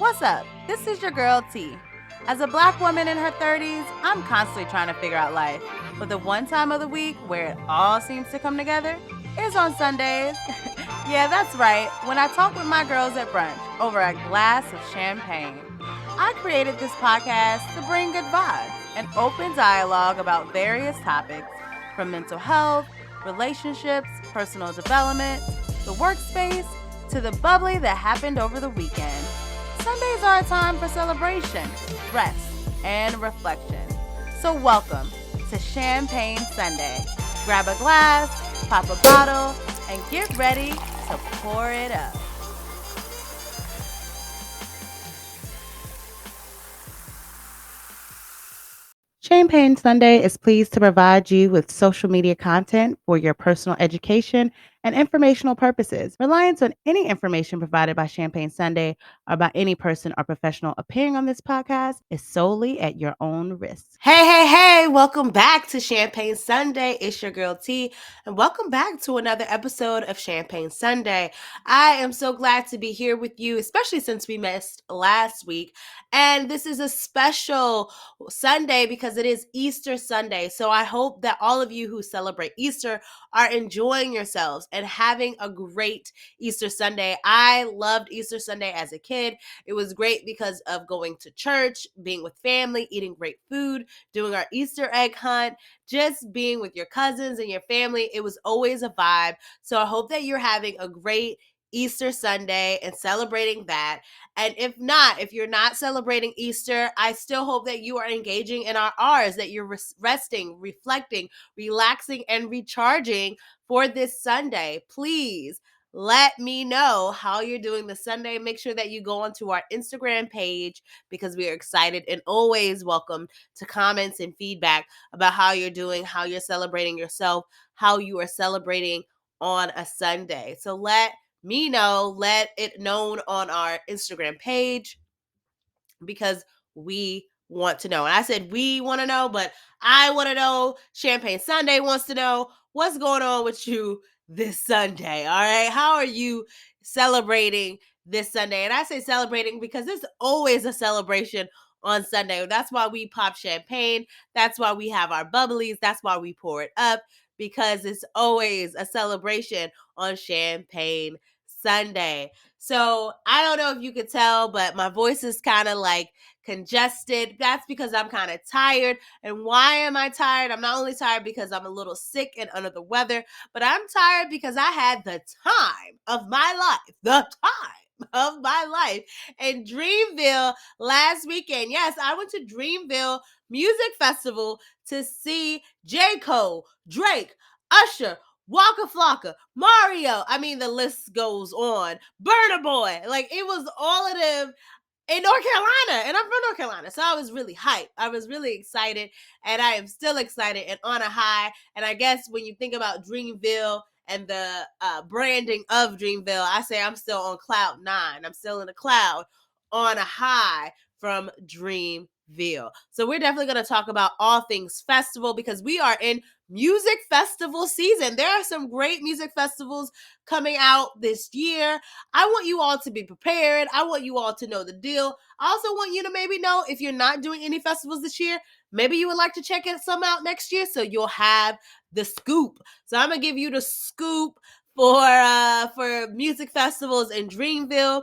What's up? This is your girl T. As a black woman in her 30s, I'm constantly trying to figure out life. But the one time of the week where it all seems to come together is on Sundays. Yeah, that's right. When I talk with my girls at brunch over a glass of champagne. I created this podcast to bring good vibes and open dialogue about various topics from mental health, relationships, personal development, the workspace, to the bubbly that happened over the weekend. Sundays are a time for celebration, rest, and reflection. So welcome to Champagne Sunday. Grab a glass, pop a bottle, and get ready to pour it up. Champagne Sunday is pleased to provide you with social media content for your personal education and informational purposes. Reliance on any information provided by Champagne Sunday or by any person or professional appearing on this podcast is solely at your own risk. Hey, welcome back to Champagne Sunday. It's your girl T, and welcome back to another episode of Champagne Sunday. I am so glad to be here with you, especially since we missed last week. And this is a special Sunday because it is Easter Sunday. So I hope that all of you who celebrate Easter are enjoying yourselves and having a great Easter Sunday. I loved Easter Sunday as a kid. It was great because of going to church, being with family, eating great food, doing our Easter egg hunt, just being with your cousins and your family. It was always a vibe. So I hope that you're having a great Easter Sunday and celebrating that. And if you're not celebrating Easter, I still hope that you are engaging in our R's, that you're resting, reflecting, relaxing, and recharging for this Sunday. Please let me know how you're doing this Sunday. Make sure that you go onto our Instagram page because we are excited and always welcome to comments and feedback about how you're doing, how you're celebrating yourself, how you are celebrating on a Sunday. So let me know, let it known on our Instagram page because we want to know. And I said we want to know, but I want to know. Champagne Sunday wants to know what's going on with you this Sunday. All right. How are you celebrating this Sunday? And I say celebrating because there's always a celebration on Sunday. That's why we pop champagne. That's why we have our bubblies. That's why we pour it up because it's always a celebration on Champagne Sunday. So I don't know if you could tell, but my voice is kind of like congested. That's because I'm kind of tired. And why am I tired? I'm not only tired because I'm a little sick and under the weather, but I'm tired because I had the time of my life, of my life in Dreamville last weekend. Yes, I went to Dreamville Music Festival to see J. Cole, Drake, Usher, Waka Flocka, Mario. I mean, the list goes on. Burna Boy. Like, it was all of them in North Carolina. And I'm from North Carolina. So I was really hyped. I was really excited. And I am still excited and on a high. And I guess when you think about Dreamville and the branding of Dreamville, I say I'm still on cloud 9. I'm still in the cloud on a high from Dreamville. So we're definitely going to talk about all things festival because we are in music festival season. There are some great music festivals coming out this year. I want you all to be prepared. I want you all to know the deal. I also want you to maybe know if you're not doing any festivals this year, maybe you would like to check some out next year so you'll have the scoop. So I'm going to give you the scoop for music festivals in Dreamville.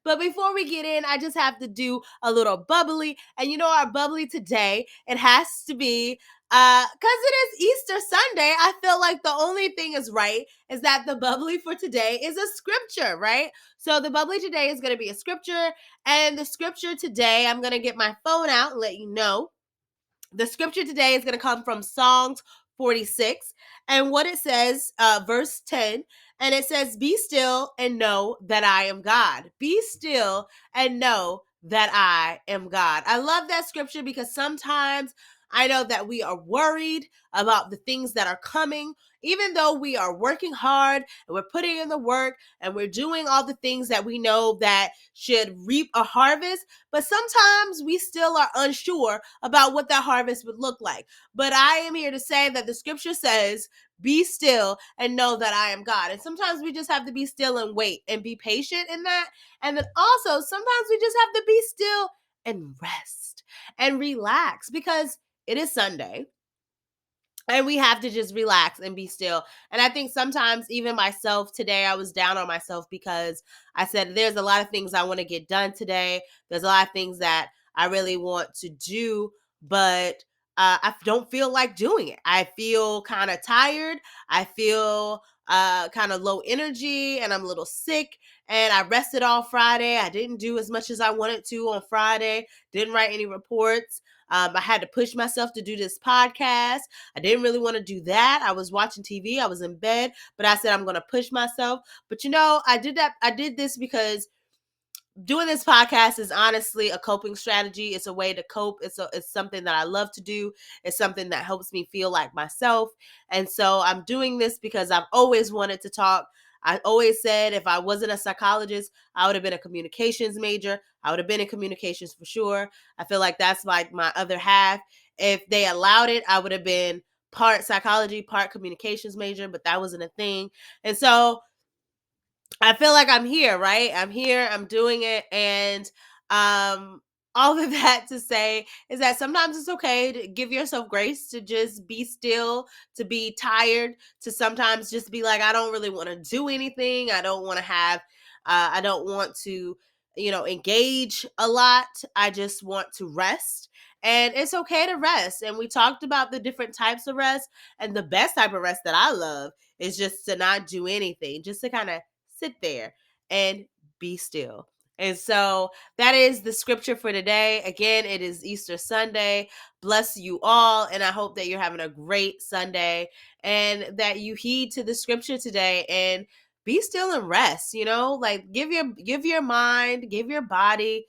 But before we get in, I just have to do a little bubbly. And you know our bubbly today, it has to be because it is Easter Sunday. I feel like the only thing is right is that the bubbly for today is a scripture, right? So the bubbly today is going to be a scripture. And the scripture today, I'm going to get my phone out and let you know. The scripture today is going to come from Psalms 46. And what it says, verse 10, and it says, "Be still and know that I am God." Be still and know that I am God. I love that scripture because sometimes I know that we are worried about the things that are coming, even though we are working hard and we're putting in the work and we're doing all the things that we know that should reap a harvest. But sometimes we still are unsure about what that harvest would look like. But I am here to say that the scripture says, be still and know that I am God. And sometimes we just have to be still and wait and be patient in that. And then also sometimes we just have to be still and rest and relax because it is Sunday and we have to just relax and be still. And I think sometimes even myself today, I was down on myself because I said there's a lot of things I want to get done today. There's a lot of things that I really want to do, but I don't feel like doing it. I feel kind of tired. I feel kind of low energy and I'm a little sick. And I rested all Friday. I didn't do as much as I wanted to on Friday, didn't write any reports. I had to push myself to do this podcast. I didn't really want to do that. I was watching TV. I was in bed, but I said I'm going to push myself. But I did that. I did this because doing this podcast is honestly a coping strategy. It's a way to cope. It's something that I love to do. It's something that helps me feel like myself. And so I'm doing this because I've always wanted to talk. I always said if I wasn't a psychologist, I would have been a communications major. I would have been in communications for sure. I feel like that's like my other half. If they allowed it, I would have been part psychology, part communications major, but that wasn't a thing. And so I feel like I'm here, right? I'm here, I'm doing it. And all of that to say is that sometimes it's okay to give yourself grace to just be still, to be tired, to sometimes just be like, I don't really want to do anything. I don't want to I don't want to, engage a lot. I just want to rest. And it's okay to rest. And we talked about the different types of rest. And the best type of rest that I love is just to not do anything, just to kind of sit there and be still. And so that is the scripture for today. Again, it is Easter Sunday. Bless you all. And I hope that you're having a great Sunday and that you heed to the scripture today and be still and rest, like give your mind, give your body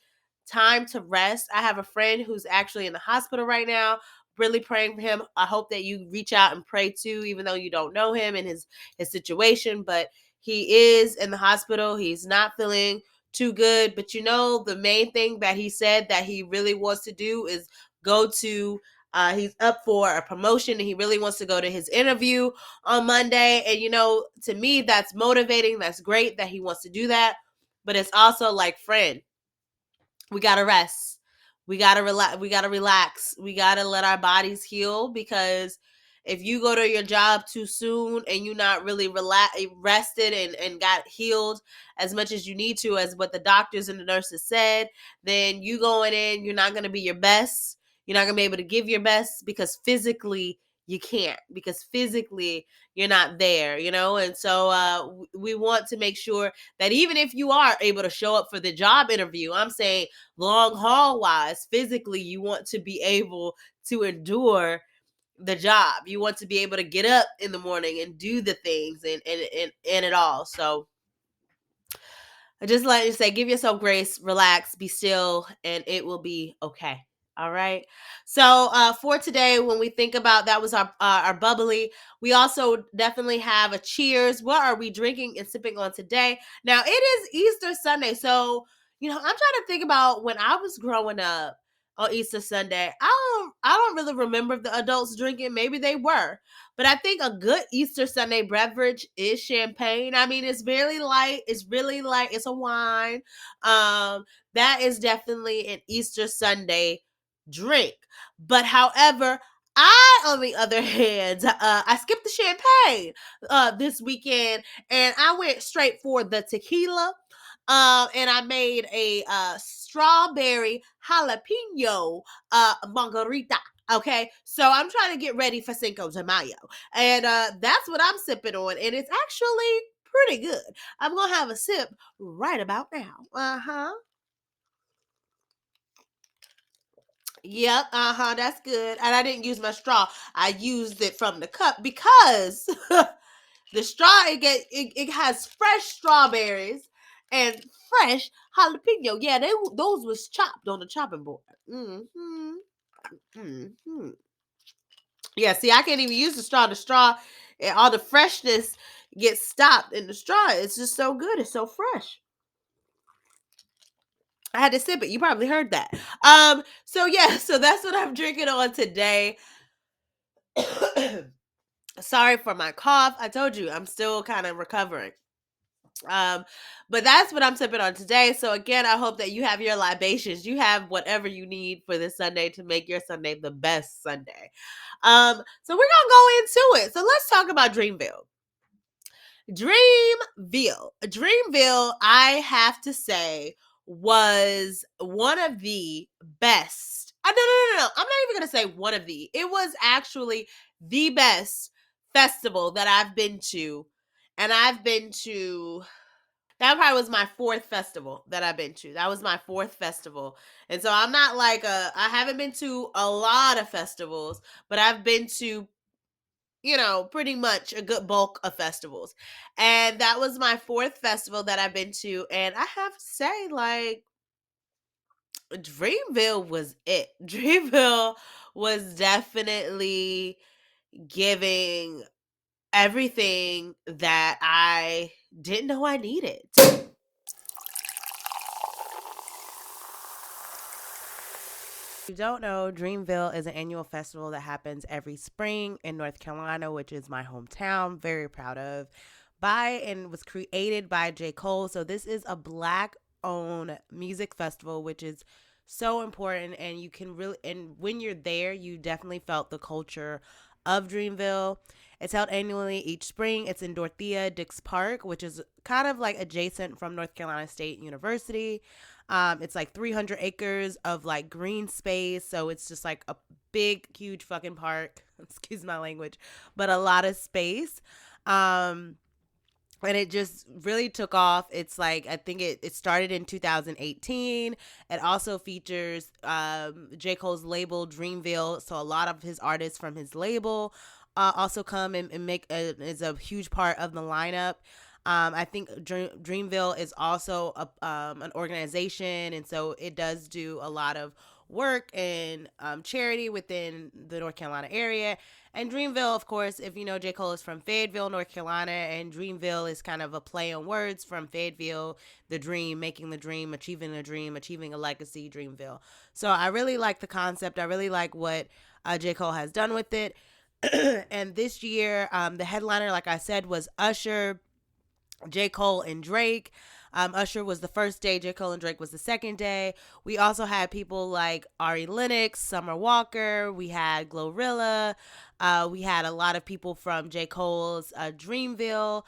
time to rest. I have a friend who's actually in the hospital right now. Really praying for him. I hope that you reach out and pray too, even though you don't know him and his situation. But he is in the hospital. He's not feeling too good. But the main thing that he said that he really wants to do is go to, he's up for a promotion and he really wants to go to his interview on Monday. And, to me, that's motivating. That's great that he wants to do that. But it's also like, friend, we got to rest. We got to relax. We got to let our bodies heal because if you go to your job too soon and you're not really rested and got healed as much as you need to, as what the doctors and the nurses said, then you going in, you're not going to be your best. You're not going to be able to give your best because physically you can't, because physically you're not there, And so we want to make sure that even if you are able to show up for the job interview, I'm saying long haul wise, physically, you want to be able to endure the job. You want to be able to get up in the morning and do the things and it all. So I just like to say, give yourself grace, relax, be still, and it will be okay. All right. So for today, when we think about that was our bubbly, we also definitely have a cheers. What are we drinking and sipping on today? Now it is Easter Sunday, so I'm trying to think about when I was growing up on Easter Sunday. I don't really remember the adults drinking. Maybe they were, but I think a good Easter Sunday beverage is champagne. I mean, it's very light. It's really light. It's a wine. That is definitely an Easter Sunday drink. But however, on the other hand, I skipped the champagne this weekend, and I went straight for the tequila. And I made a strawberry jalapeno margarita. Okay, so I'm trying to get ready for Cinco de Mayo, and that's what I'm sipping on, and it's actually pretty good. I'm gonna have a sip right about now. Yep, that's good. And I didn't use my straw. I used it from the cup because the straw it has fresh strawberries and fresh jalapeno. Yeah, those was chopped on the chopping board. Mm-hmm. Mm-hmm. Yeah, see, I can't even use the straw. The straw, all the freshness gets stopped in the straw. It's just so good. It's so fresh. I had to sip it. You probably heard that. So yeah, so that's what I'm drinking on today. Sorry for my cough. I told you I'm still kind of recovering. Um, but that's what I'm sipping on today. So again, I hope that you have your libations. You have whatever you need for this Sunday to make your Sunday the best Sunday. So we're gonna go into it. So let's talk about Dreamville. Dreamville, I have to say, was one of the best. No. I'm not even going to say one of the. It was actually the best festival that I've been to. And I've been to, that probably was my fourth festival that I've been to. That was my fourth festival. And so I'm not like I haven't been to a lot of festivals, but I've been to pretty much a good bulk of festivals. And that was my fourth festival that I've been to. And I have to say, like, Dreamville was it. Dreamville was definitely giving everything that I didn't know I needed. If you don't know, Dreamville is an annual festival that happens every spring in North Carolina, which is my hometown. Very proud of. By and was created by J. Cole. So this is a Black owned music festival, which is so important. And you can really, and when you're there, you definitely felt the culture of Dreamville. It's held annually each spring. It's in Dorothea Dix Park, which is kind of like adjacent from North Carolina State University. It's like 300 acres of like green space. So it's just like a big, huge fucking park. Excuse my language, but a lot of space. And it just really took off. It's like, I think it started in 2018. It also features J. Cole's label Dreamville. So a lot of his artists from his label also come and make is a huge part of the lineup. I think Dreamville is also an organization, and so it does do a lot of work and charity within the North Carolina area. And Dreamville, of course, if you know, J. Cole is from Fayetteville, North Carolina, and Dreamville is kind of a play on words from Fayetteville, the dream, making the dream, achieving a legacy, Dreamville. So I really like the concept. I really like what J. Cole has done with it. And this year, the headliner, like I said, was Usher, J. Cole, and Drake. Usher was the first day. J. Cole and Drake was the second day. We also had people like Ari Lennox, Summer Walker. We had Glorilla. We had a lot of people from J. Cole's Dreamville.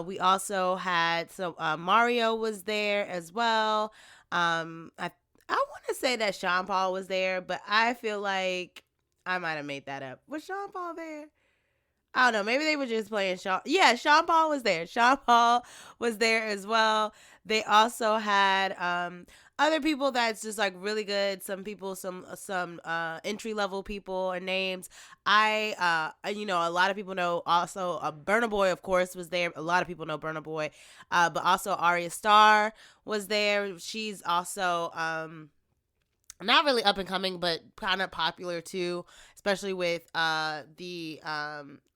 We also had Mario was there as well. I want to say that Sean Paul was there, but I feel like I might have made that up. Was Sean Paul there? I don't know. Maybe they were just playing Sean. Yeah, Sean Paul was there. Sean Paul was there as well. They also had other people that's just like really good. Some people, some entry level people and names. A lot of people know also Burna Boy, of course, was there. A lot of people know Burna Boy, but also Arya Starr was there. She's also not really up and coming, but kind of popular too, especially with the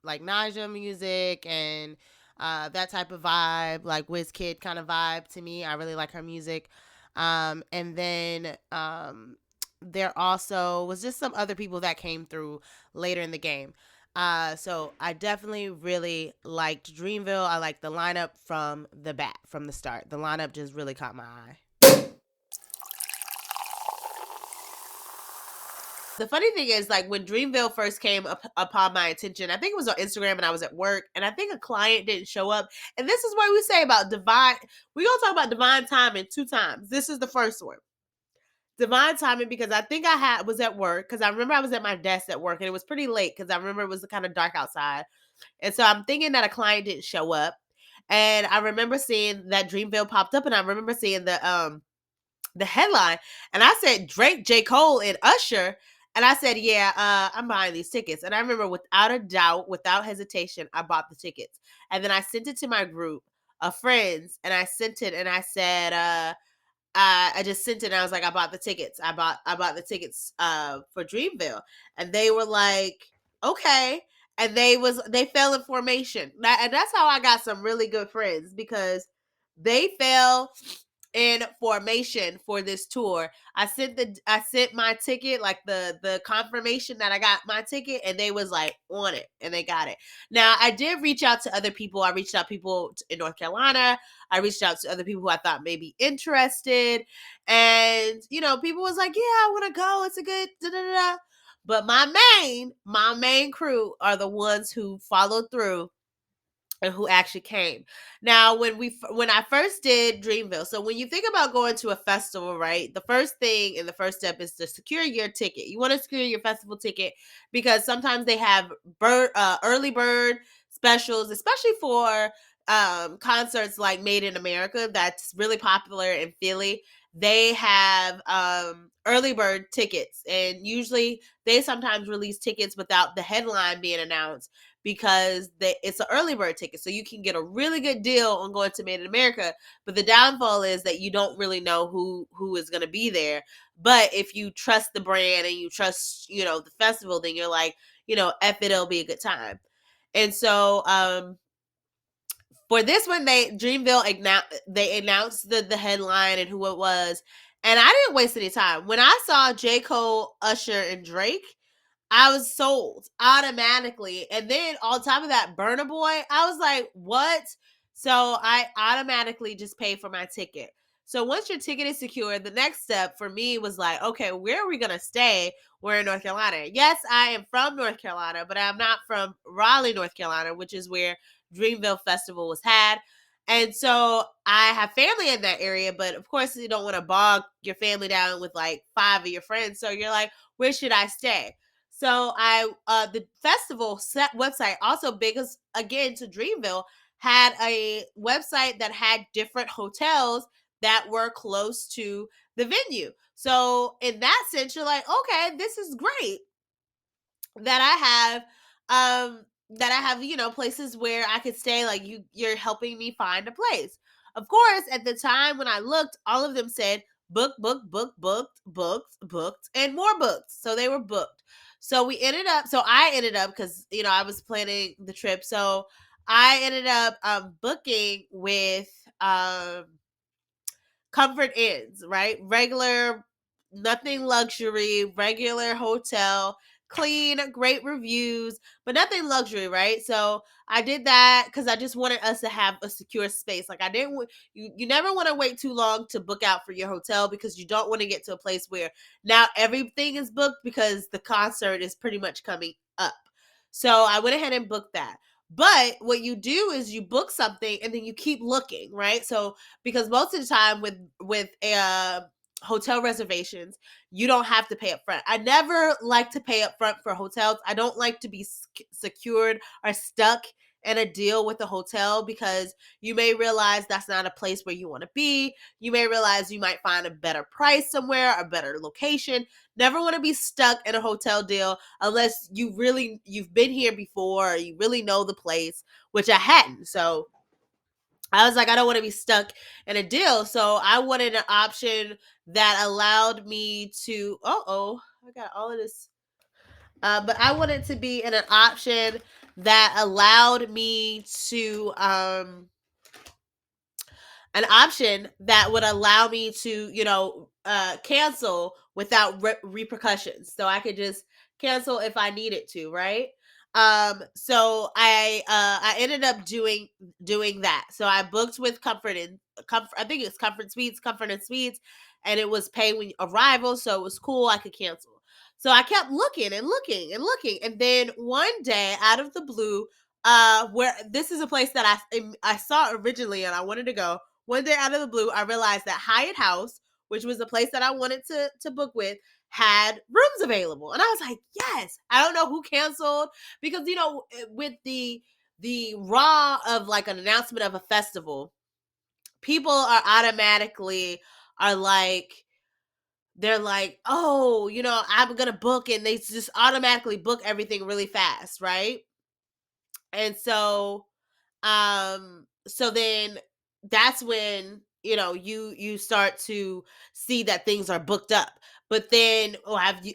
like Naja music and that type of vibe, like WizKid kind of vibe to me. I really like her music. And then there also was just some other people that came through later in the game. So I definitely really liked Dreamville. I liked the lineup from the start. The lineup just really caught my eye. The funny thing is, like, when Dreamville first came upon my attention, I think it was on Instagram and I was at work, and I think a client didn't show up. And this is what we say about divine. We're going to talk about divine timing 2 times. This is the first one. Divine timing, because I think was at work, because I remember I was at my desk at work, and it was pretty late because I remember it was kind of dark outside. And so I'm thinking that a client didn't show up. And I remember seeing that Dreamville popped up, and I remember seeing the headline, and I said Drake, J. Cole, and Usher. And I said, yeah, I'm buying these tickets. And I remember without a doubt, without hesitation, I bought the tickets. And then I sent it to my group of friends, and I sent it, and I said, I just sent it, and I was like, I bought the tickets. I bought the tickets for Dreamville. And they were like, okay. And they fell in formation. And that's how I got some really good friends, because they fell in formation for this tour. I sent my ticket, like the confirmation that I got my ticket, and they was like on it, and they got it. Now I did reach out to other people. I reached out people in North Carolina. I reached out to other people who I thought may be interested, and people was like, "Yeah, I want to go. It's a good da da da." But my main crew are the ones who followed through and who actually came. Now, when I first did Dreamville, so when you think about going to a festival, right? The first thing and the first step is to secure your ticket. You want to secure your festival ticket because sometimes they have early bird specials, especially for concerts like Made in America that's really popular in Philly. They have early bird tickets, and usually they sometimes release tickets without the headline being announced, because it's an early bird ticket. So you can get a really good deal on going to Made in America. But the downfall is that you don't really know who is going to be there. But if you trust the brand and you trust, the festival, then you're like, F it, it'll be a good time. And so for this one, they announced the headline and who it was. And I didn't waste any time. When I saw J. Cole, Usher, and Drake, I was sold automatically. And then on top of that, Burna Boy, I was like, what? So I automatically just paid for my ticket. So once your ticket is secured, the next step for me was like, okay, where are we going to stay? We're in North Carolina. Yes, I am from North Carolina, but I'm not from Raleigh, North Carolina, which is where Dreamville Festival was had. And so I have family in that area, but of course you don't want to bog your family down with like 5 of your friends. So you're like, where should I stay? So the festival set website, also big as again to Dreamville, had a website that had different hotels that were close to the venue. So in that sense, you're like, okay, this is great that I have places where I could stay. Like you're helping me find a place. Of course, at the time when I looked, all of them said book, book, book, booked, booked, booked, and more booked. So they were booked. So I ended up, because I was planning the trip. So I ended up booking with Comfort Inns, right? Regular, nothing luxury, regular hotel, clean, great reviews, but nothing luxury, right? So I did that because I just wanted us to have a secure space. Like I didn't want you never want to wait too long to book out for your hotel, because you don't want to get to a place where now everything is booked because the concert is pretty much coming up. So I went ahead and booked that. But what you do is you book something and then you keep looking, right? So because most of the time with hotel reservations, you don't have to pay up front. I never like to pay up front for hotels. I don't like to be secured or stuck in a deal with a hotel, because you may realize that's not a place where you want to be. You may realize you might find a better price somewhere, a better location. Never want to be stuck in a hotel deal unless you've been here before, or you really know the place, which I hadn't. So I was like, I don't want to be stuck in a deal. So I wanted an option that allowed me to, I got all of this. But I wanted to be in an option that allowed me to, an option that would allow me to, cancel without repercussions. So I could just cancel if I needed to, right? So I ended up doing that. So I booked with Comfort. I think it's Comfort and Suites, and it was pay when arrival, so it was cool. I could cancel. So I kept looking and looking and looking, and then one day, out of the blue, where this is a place that I saw originally and I wanted to go. One day out of the blue, I realized that Hyatt House, which was the place that I wanted to book with, had rooms available. And I was like, yes. I don't know who canceled, because with the raw of like an announcement of a festival, people are like, they're like, oh, I'm gonna book, and they just automatically book everything really fast, right? And so then that's when you start to see that things are booked up. But then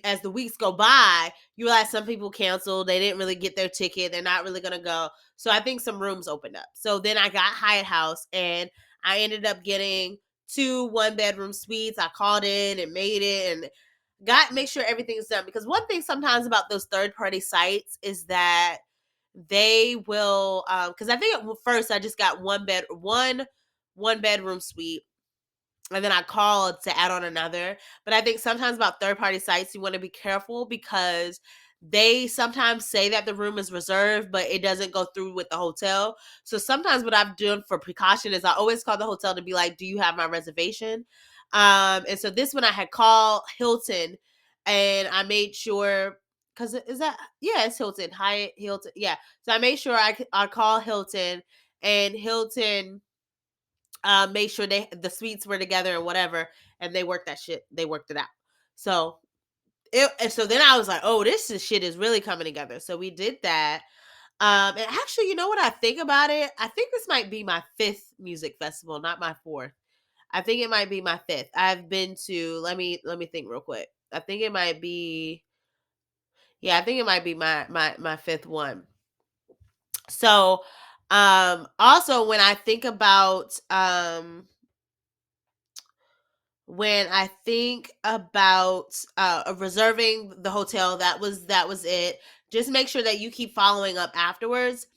as the weeks go by, you realize some people canceled, they didn't really get their ticket, they're not really going to go. So I think some rooms opened up. So then I got Hyatt House, and I ended up getting 2 1-bedroom suites. I called in and made it, and make sure everything's done. Because one thing sometimes about those third party sites is that they will, because I think first I just got one bedroom suite, and then I called to add on another. But I think sometimes about third party sites, you want to be careful because they sometimes say that the room is reserved, but it doesn't go through with the hotel. So sometimes what I've done for precaution is I always call the hotel to be like, do you have my reservation? And so this one I had called Hilton, and I made sure, because is that, yeah, it's Hilton, Hyatt Hilton. Yeah. So I made sure I call Hilton, and Hilton made sure the suites were together and whatever, and they worked it out. So so then I was like, oh, shit is really coming together. So we did that. And actually, you know what I think about it? I think this might be my 5th music festival, not my 4th. I think it might be my 5th. I've been to, let me think real quick. I think it might be, yeah, I think it might be my 5th one. So also when I think about reserving the hotel, that was it. Just make sure that you keep following up afterwards.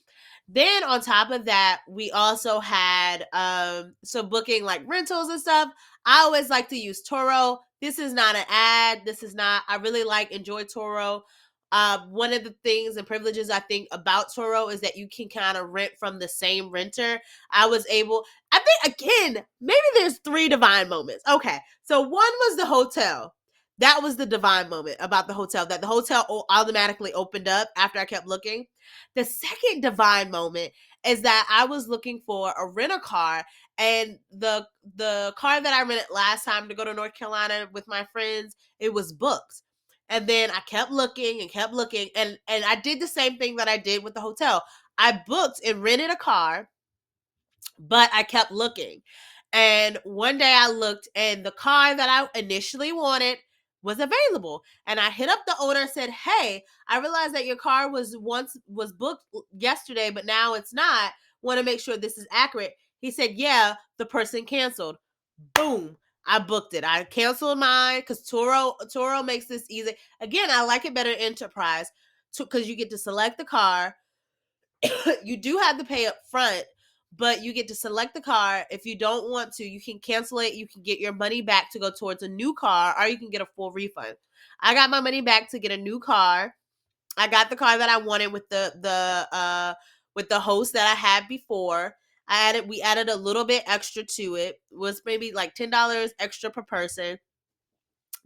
Then on top of that, we also had some booking like rentals and stuff. I always like to use Turo. This is not an ad. This is not, I really enjoy Turo. One of the things and privileges I think about Turo is that you can kind of rent from the same renter. I think, again, maybe there's 3 divine moments. Okay. So one was the hotel. That was the divine moment about the hotel, that the hotel automatically opened up after I kept looking. The second divine moment is that I was looking for a rent-a-car, and the car that I rented last time to go to North Carolina with my friends, it was booked. And then I kept looking and kept looking, and I did the same thing that I did with the hotel. I booked and rented a car, but I kept looking. And one day I looked, and the car that I initially wanted was available. And I hit up the owner and said, "Hey, I realized that your car was booked yesterday, but now it's not. Want to make sure this is accurate." He said, "Yeah, the person canceled." Boom. I booked it. I canceled mine because Turo makes this easy. Again, I like it better Enterprise because you get to select the car. You do have to pay up front, but you get to select the car. If you don't want to, you can cancel it. You can get your money back to go towards a new car, or you can get a full refund. I got my money back to get a new car. I got the car that I wanted with the host that I had before. We added a little bit extra to it. It was maybe like $10 extra per person.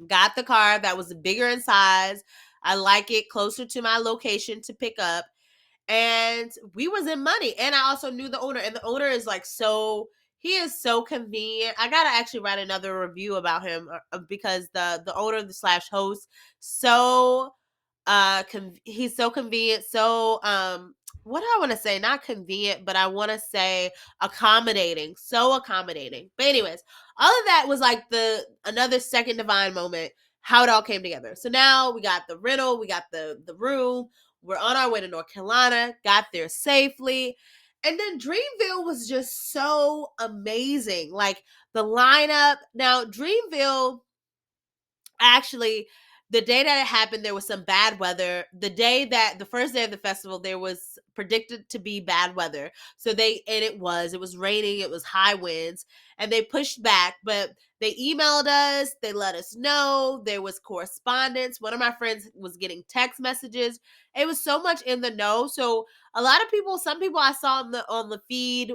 Got the car that was bigger in size. I like it closer to my location to pick up, and we was in money. And I also knew the owner, and the owner is he is so convenient. I gotta actually write another review about him because the owner, the slash host, so he's so convenient, so what do I want to say, not convenient, but I want to say accommodating, so accommodating. But anyways, all of that was like another second divine moment, how it all came together. So now we got the rental, we got the room, we're on our way to North Carolina, got there safely. And then Dreamville was just so amazing. Like the lineup. Now, Dreamville, actually, the day that it happened, there was some bad weather. The first day of the festival, there was predicted to be bad weather. It was raining, it was high winds, and they pushed back, but they emailed us, they let us know, there was correspondence. One of my friends was getting text messages. It was so much in the know. So some people I saw on the feed,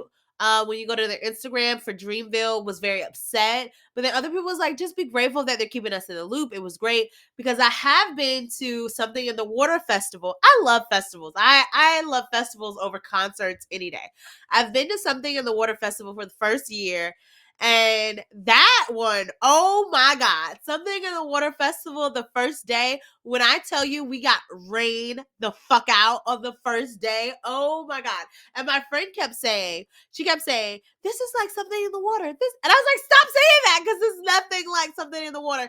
when you go to their Instagram for Dreamville, was very upset. But then other people was like, just be grateful that they're keeping us in the loop. It was great because I have been to something in the water festival. I love festivals. I love festivals over concerts any day. I've been to something in the water festival for the first year, And that one, oh my God, Something in the Water Festival, the first day, when I tell you we got rain the fuck out on the first day, oh my God. And my friend she kept saying, this is like something in the water. And I was like, stop saying that, because it's nothing like something in the water.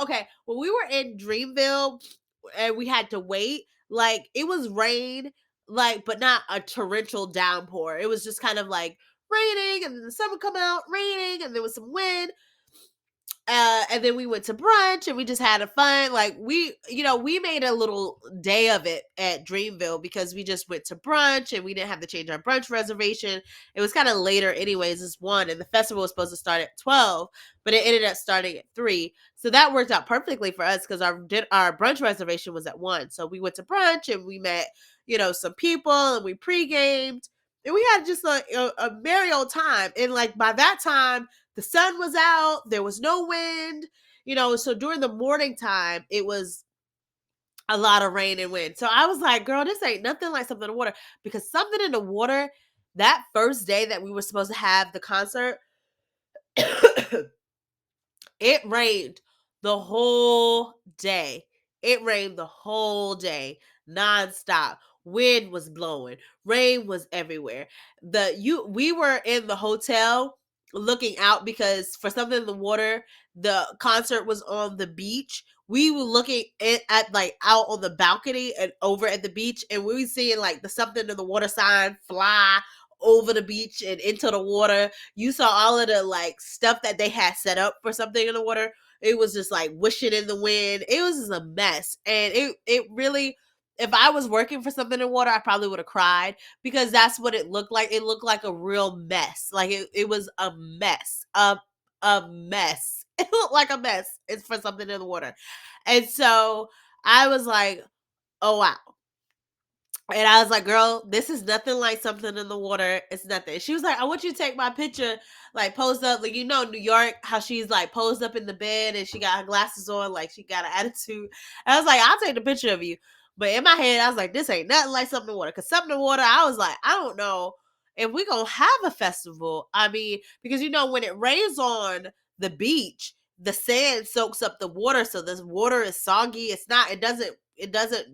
Okay, when we were in Dreamville and we had to wait, like it was rain, like, but not a torrential downpour. It was just kind of like raining, and then the sun would come out, raining, and there was some wind. And then we went to brunch and we just had a fun, like, we made a little day of it at Dreamville because we just went to brunch and we didn't have to change our brunch reservation. It was kind of later anyways, it's 1, and the festival was supposed to start at 12, but it ended up starting at 3. So that worked out perfectly for us because our brunch reservation was at 1. So we went to brunch and we met, some people, and we pre-gamed. And we had just a merry old time. And like by that time, the sun was out, there was no wind, so during the morning time, it was a lot of rain and wind. So I was like, girl, this ain't nothing like Something in the Water, because Something in the Water, that first day that we were supposed to have the concert, it rained the whole day. It rained the whole day, nonstop. Wind was blowing, rain was everywhere. We were in the hotel looking out because for Something in the Water, the concert was on the beach. We were looking at like out on the balcony and over at the beach, and we were seeing like the Something in the Water sign fly over the beach and into the water. You saw all of the like stuff that they had set up for Something in the Water. It was just like whooshing in the wind. It was just a mess. And it really, if I was working for Something in the Water, I probably would have cried, because that's what it looked like. It looked like a real mess. Like it was a mess. A mess. It looked like a mess. It's for Something in the Water. And so I was like, oh wow. And I was like, girl, this is nothing like Something in the Water. It's nothing. She was like, I want you to take my picture, like posed up, like, New York, how she's like posed up in the bed and she got her glasses on, like she got an attitude. And I was like, I'll take the picture of you. But in my head, I was like, this ain't nothing like Something in the Water. Because Something in the Water, I was like, I don't know if we going to have a festival. I mean, because, when it rains on the beach, the sand soaks up the water. So this water is soggy. It doesn't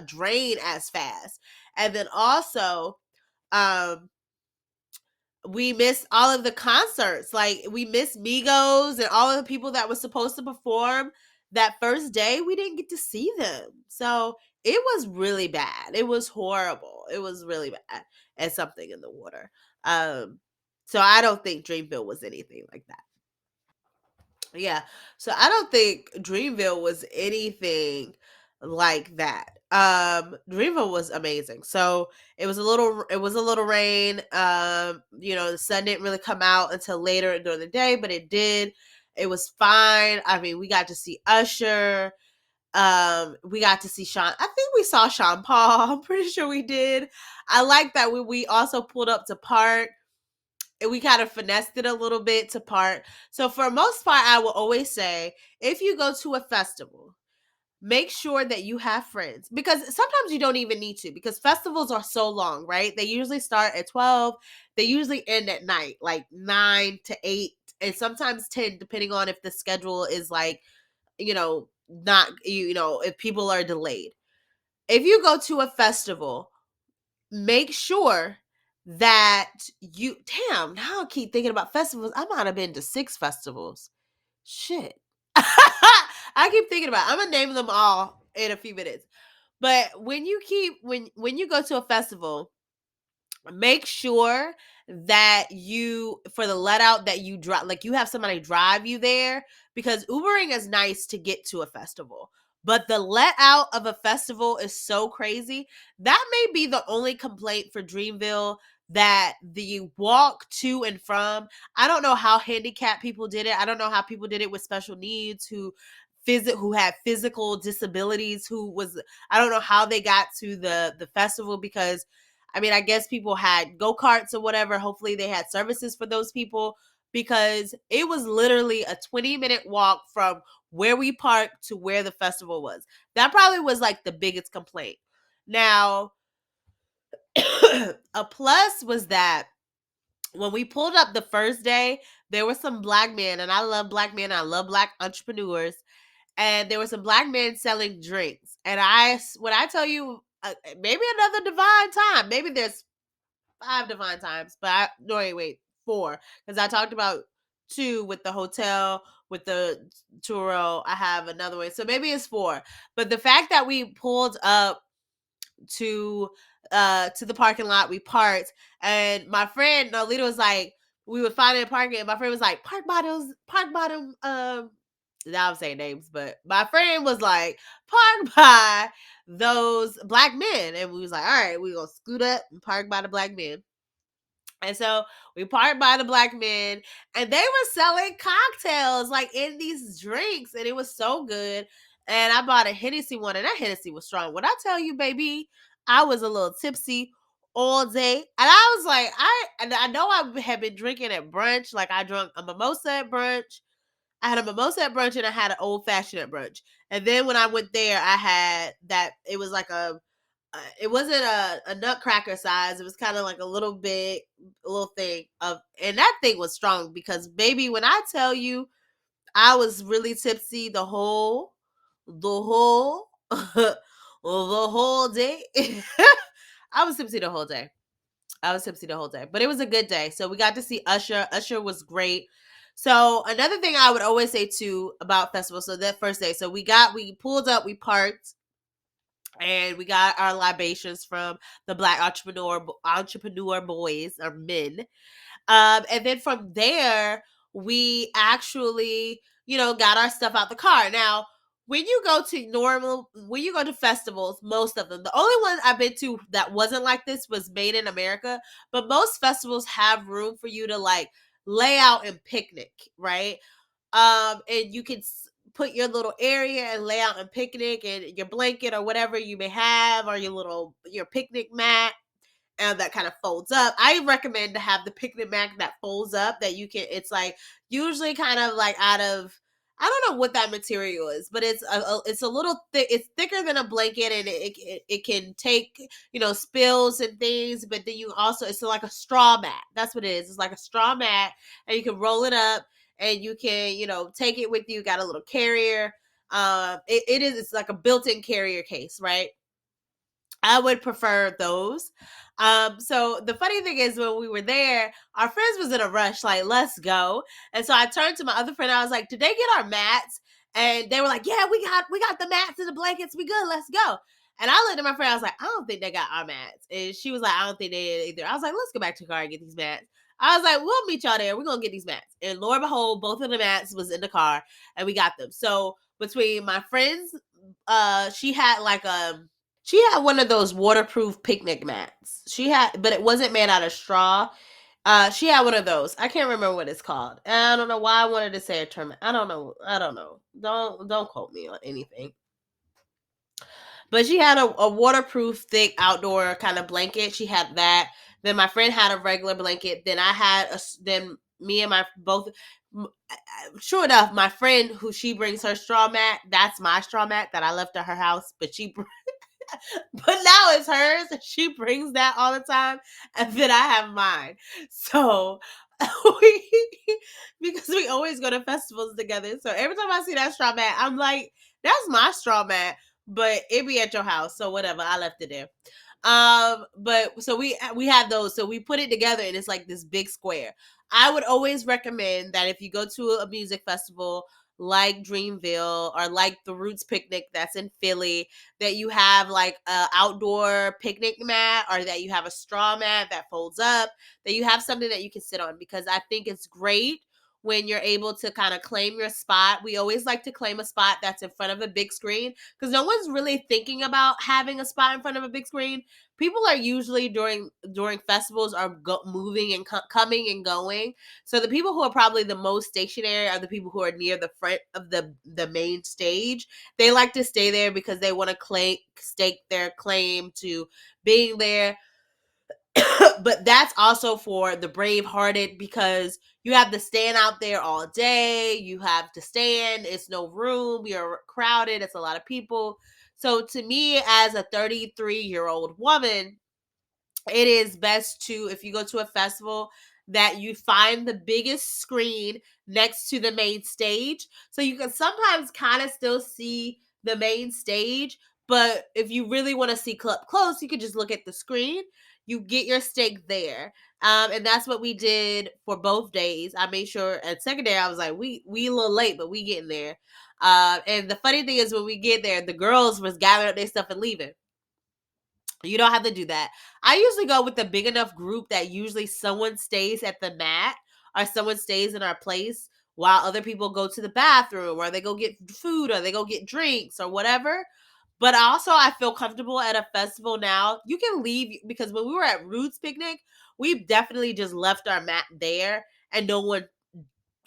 drain as fast. And then also, um, we missed all of the concerts. Like we missed Migos and all of the people that were supposed to perform that first day. We didn't get to see them. So it was really bad. It was horrible. It was really bad at Something in the Water. So I don't think Dreamville was anything like that. Yeah. So I don't think Dreamville was anything like that. Dreamville was amazing. So it was a little rain. The sun didn't really come out until later during the day, but it did. It was fine. I mean, we got to see Usher. We got to see Sean. I think we saw Sean Paul. I'm pretty sure we did. I like that we also pulled up to Park, and we kind of finessed it a little bit to Part. So for most part, I will always say, if you go to a festival, make sure that you have friends, because sometimes you don't even need to, because festivals are so long, right? They usually start at 12. They usually end at night, like 9 to 8, and sometimes 10, depending on if the schedule is like, not, if people are delayed. If you go to a festival, make sure that now I keep thinking about festivals. I might have been to 6 festivals. Shit. I keep thinking about it. I'm gonna name them all in a few minutes. But when you go to a festival, make sure that you, for the let out, that you drive, like you have somebody drive you there, because Ubering is nice to get to a festival, but the let out of a festival is so crazy. That may be the only complaint for Dreamville, that the walk to and from, I don't know how handicapped people did it. I don't know how people did it with special needs, who had physical disabilities, I don't know how they got to the festival, because I mean, I guess people had go-karts or whatever. Hopefully they had services for those people, because it was literally a 20-minute walk from where we parked to where the festival was. That probably was like the biggest complaint. Now, a plus was that When we pulled up the first day, there were some black men, and I love black men. I love black entrepreneurs, and there were some black men selling drinks. And when I tell you, maybe another divine time, maybe there's 5 divine times, but no, wait, 4, because I talked about 2 with the hotel, with the Turo. I have another one, so maybe it's 4. But the fact that we pulled up to the parking lot, we parked, and my friend Nolita was like, we were finding a parking, and my friend was like, park bottom. Now I'm saying names, but my friend was like, park by those black men, and we was like, all right, we gonna scoot up and park by the black men. And so we parked by the black men, and they were selling cocktails like in these drinks, and it was so good. And I bought a Hennessy one, and that Hennessy was strong. When I tell you, baby, I was a little tipsy all day, and I was like, I know I had been drinking at brunch. Like I drank a mimosa at brunch. I had a mimosa at brunch, and I had an old fashioned at brunch. And then when I went there, I had that. It was like it wasn't a nutcracker size. It was kind of like a little big, a little thing of, and that thing was strong because, baby, when I tell you, I was really tipsy the whole, the whole day. I was tipsy the whole day. I was tipsy the whole day, but it was a good day. So we got to see Usher. Usher was great. So another thing I would always say too about festivals. So that first day, so we pulled up, we parked, and we got our libations from the black entrepreneur boys or men. And then from there, we actually, got our stuff out the car. Now, when you go to festivals, most of them, the only one I've been to that wasn't like this was Made in America, but most festivals have room for you to like lay out and picnic, right? And you can put your little area and lay out and picnic and your blanket or whatever you may have, or your picnic mat, and that kind of folds up. I recommend to have the picnic mat that folds up, that you can, it's like usually kind of like out of, I don't know what that material is, but it's a little thick. It's thicker than a blanket, and it can take spills and things. But then it's like a straw mat. That's what it is. It's like a straw mat, and you can roll it up, and you can take it with you. Got a little carrier. It's like a built-in carrier case, right? I would prefer those. So the funny thing is, when we were there, our friends was in a rush, like, let's go. And so I turned to my other friend. I was like, did they get our mats? And they were like, yeah, we got the mats and the blankets. We good. Let's go. And I looked at my friend. I was like, I don't think they got our mats. And she was like, I don't think they did either. I was like, let's go back to the car and get these mats. I was like, we'll meet y'all there. We're going to get these mats. And lo and behold, both of the mats was in the car, and we got them. So between my friends, she had she had one of those waterproof picnic mats. But it wasn't made out of straw. She had one of those. I can't remember what it's called. And I don't know why I wanted to say a term. I don't know. Don't quote me on anything. But she had a waterproof, thick outdoor kind of blanket. She had that. Then my friend had a regular blanket. Then then me and my both. Sure enough, my friend who she brings her straw mat. That's my straw mat that I left at her house. But but now it's hers, and she brings that all the time, and then I have mine. So because we always go to festivals together, so every time I see that straw mat, I'm like, that's my straw mat, but it be at your house, so whatever, I left it there. But so we have those, so we put it together, and it's like this big square. I would always recommend that if you go to a music festival like Dreamville or like the Roots Picnic that's in Philly, that you have like a outdoor picnic mat, or that you have a straw mat that folds up, that you have something that you can sit on, because I think it's great when you're able to kind of claim your spot. We always like to claim a spot that's in front of a big screen, because no one's really thinking about having a spot in front of a big screen. People are usually during festivals are moving and coming and going. So the people who are probably the most stationary are the people who are near the front of the main stage. They like to stay there because they want to stake their claim to being there. But that's also for the brave-hearted, because you have to stand out there all day. You have to stand. It's no room. You're crowded. It's a lot of people. So to me, as a 33-year-old woman, it is best to, if you go to a festival, that you find the biggest screen next to the main stage. So you can sometimes kind of still see the main stage, but if you really want to see up close, you could just look at the screen. You get your steak there. And that's what we did for both days. I made sure at second day I was like, we a little late, but we getting there. And the funny thing is when we get there, the girls was gathering up their stuff and leaving. You don't have to do that. I usually go with a big enough group that usually someone stays at the mat or someone stays in our place while other people go to the bathroom or they go get food or they go get drinks or whatever. But also, I feel comfortable at a festival now. You can leave because when we were at Roots Picnic, we definitely just left our mat there and no one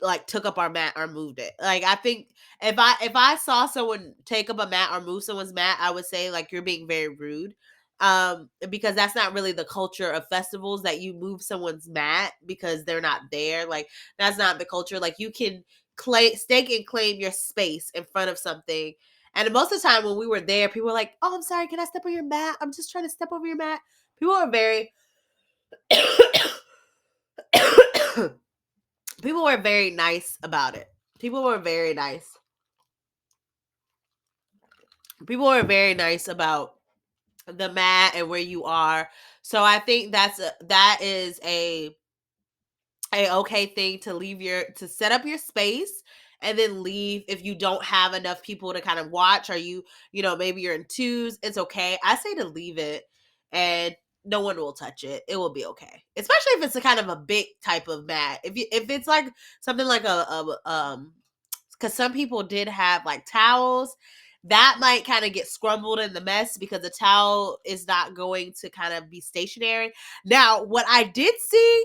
like took up our mat or moved it. Like I think if I saw someone take up a mat or move someone's mat, I would say like you're being very rude. Because that's not really the culture of festivals that you move someone's mat because they're not there. Like that's not the culture. Like you can stake and claim your space in front of something. And most of the time when we were there, people were like, "Oh, I'm sorry, can I step on your mat? I'm just trying to step over your mat." People are very people were very nice about it. People were very nice. People were very nice about the mat and where you are. So I think that is a okay thing to to set up your space and then leave if you don't have enough people to kind of watch or maybe you're in twos. It's okay. I say to leave it and no one will touch it. It will be okay. Especially if it's a kind of a big type of mat. If it's like something like because some people did have like towels that might kind of get scrambled in the mess because the towel is not going to kind of be stationary. Now, what I did see,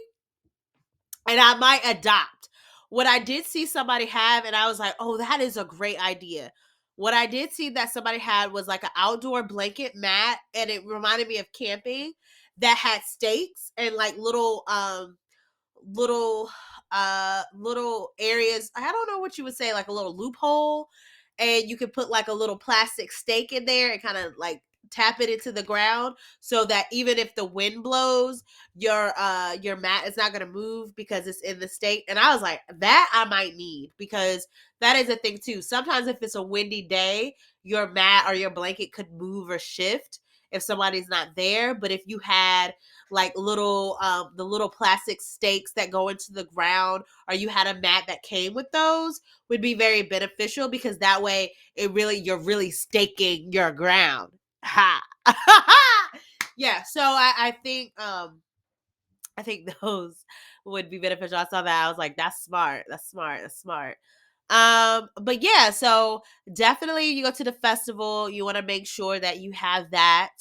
and I might adopt, what I did see somebody have, and I was like, oh, that is a great idea. What I did see that somebody had was like an outdoor blanket mat, and it reminded me of camping that had stakes and like little little areas. I don't know what you would say, like a little loophole, and you could put like a little plastic stake in there and kind of like tap it into the ground so that even if the wind blows, your mat is not going to move because it's in the stake. And I was like, that I might need because that is a thing too. Sometimes if it's a windy day, your mat or your blanket could move or shift if somebody's not there. But if you had like the little plastic stakes that go into the ground, or you had a mat that came with those, would be very beneficial because that way you're really staking your ground. Ha. Yeah, so I think those would be beneficial. I saw that. I was like, that's smart. That's smart. That's smart. But yeah, so definitely you go to the festival, you want to make sure that you have that.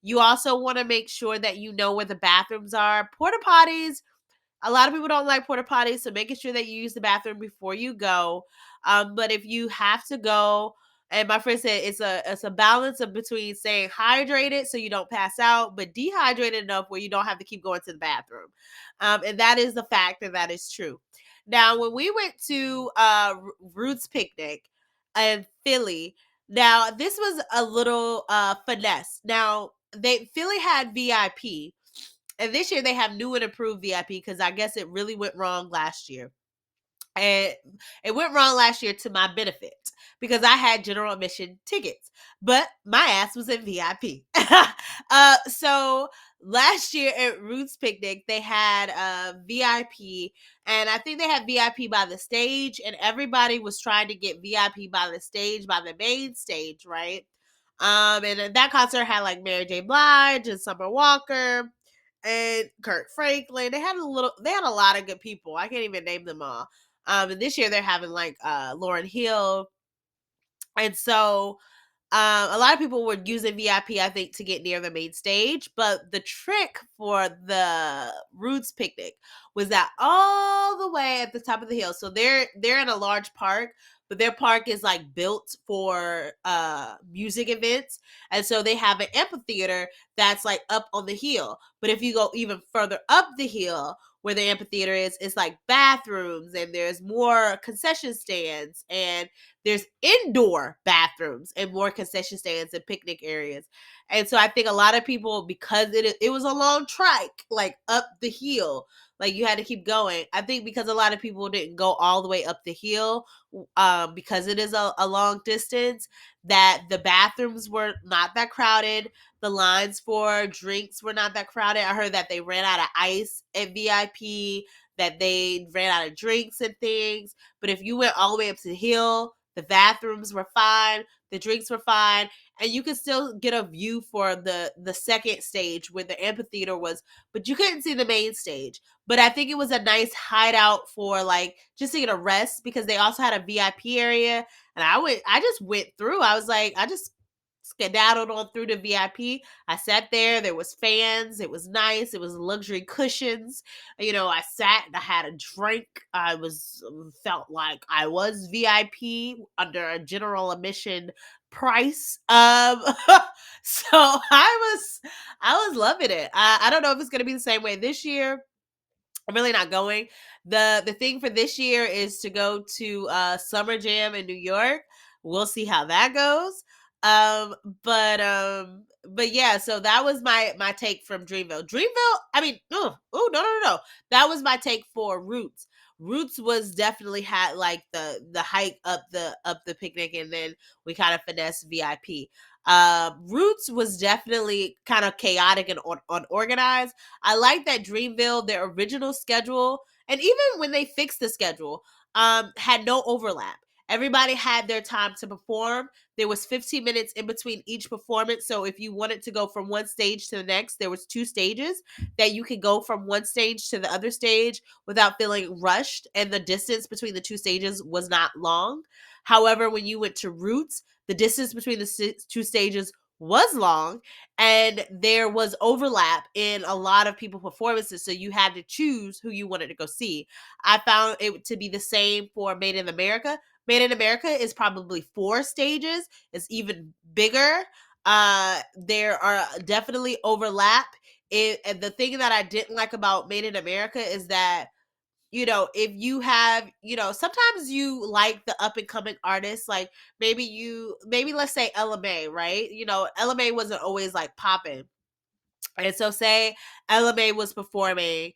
You also want to make sure that you know where the bathrooms are. Porta potties, a lot of people don't like porta potties, so making sure that you use the bathroom before you go. But if you have to go, and my friend said it's a balance of between staying hydrated so you don't pass out, but dehydrated enough where you don't have to keep going to the bathroom. And that is the fact, and that is true. Now, when we went to Roots Picnic in Philly, now this was a little finesse. Now Philly had VIP, and this year they have new and improved VIP because I guess it really went wrong last year. And it went wrong last year to my benefit because I had general admission tickets, but my ass was in VIP. So last year at Roots Picnic, they had VIP, and I think they had VIP by the stage, and everybody was trying to get VIP by the stage, by the main stage, right? And that concert had like Mary J. Blige and Summer Walker and Kirk Franklin. They had a lot of good people. I can't even name them all. And this year they're having like Lauryn Hill. And so a lot of people were using VIP, I think, to get near the main stage. But the trick for the Roots Picnic was that all the way at the top of the hill. So they're in a large park, but their park is like built for music events. And so they have an amphitheater that's like up on the hill. But if you go even further up the hill where the amphitheater is, it's like bathrooms and there's more concession stands and there's indoor bathrooms and more concession stands and picnic areas. And so I think a lot of people, because it was a long trek, like up the hill, Like you had to keep going. I think because a lot of people didn't go all the way up the hill, because it is a long distance, that the bathrooms were not that crowded. The lines for drinks were not that crowded. I heard that they ran out of ice at VIP, that they ran out of drinks and things. But if you went all the way up to the hill, the bathrooms were fine, the drinks were fine, and you could still get a view for the second stage where the amphitheater was, but you couldn't see the main stage. But I think it was a nice hideout for like just to get a rest, because they also had a VIP area, and I just went through. I was like, I just skedaddled on through the VIP. I sat there. There was fans. It was nice. It was luxury cushions. I sat and I had a drink. I was felt like I was VIP under a general admission price. So I was loving it. I don't know if it's gonna be the same way this year. I'm really not going. The thing for this year is to go to Summer Jam in New York. We'll see how that goes. Um, but yeah, so that was my take from Dreamville. Dreamville, I mean, oh no. That was my take for Roots. Roots was definitely had like the hike up the picnic, and then we kind of finessed VIP. Roots was definitely kind of chaotic and unorganized. I like that Dreamville, their original schedule, and even when they fixed the schedule, had no overlap. Everybody had their time to perform. There was 15 minutes in between each performance. So if you wanted to go from one stage to the next, there was two stages that you could go from one stage to the other stage without feeling rushed. And the distance between the two stages was not long. However, when you went to Roots, the distance between the two stages was long, and there was overlap in a lot of people's performances, so you had to choose who you wanted to go see. I found it to be the same for Made in America. Made in America is probably 4 stages. It's even bigger. There are definitely overlap. And the thing that I didn't like about Made in America is that, if you have, sometimes you like the up and coming artists, like maybe let's say LMA, right? LMA wasn't always like popping. And so say LMA was performing.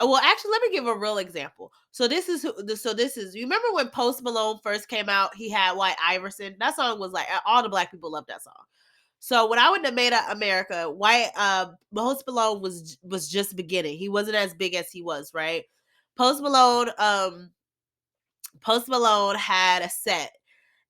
Well, actually, let me give a real example. So this is you remember when Post Malone first came out, he had White Iverson. That song was like all the black people loved that song. So when I went to Made in America, Post Malone was just beginning. He wasn't as big as he was, right? Post Malone, Post Malone had a set,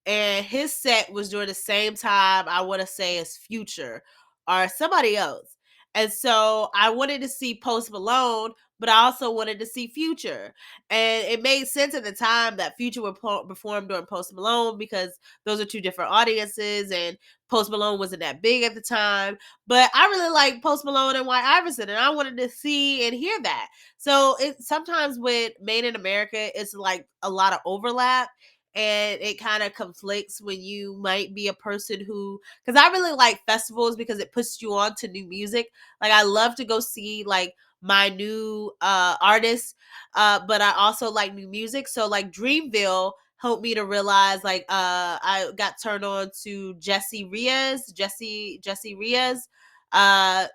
and his set was during the same time, I want to say, as Future or somebody else. And so I wanted to see Post Malone, but I also wanted to see Future. And it made sense at the time that Future would perform during Post Malone, because those are two different audiences, and Post Malone wasn't that big at the time. But I really like Post Malone and White Iverson, and I wanted to see and hear that. So it sometimes with Made in America, it's like a lot of overlap, and it kind of conflicts when you might be a person who, because I really like festivals because it puts you on to new music. Like I love to go see like my new artists, but I also like new music. So like Dreamville helped me to realize, like I got turned on to Jessie Riaz.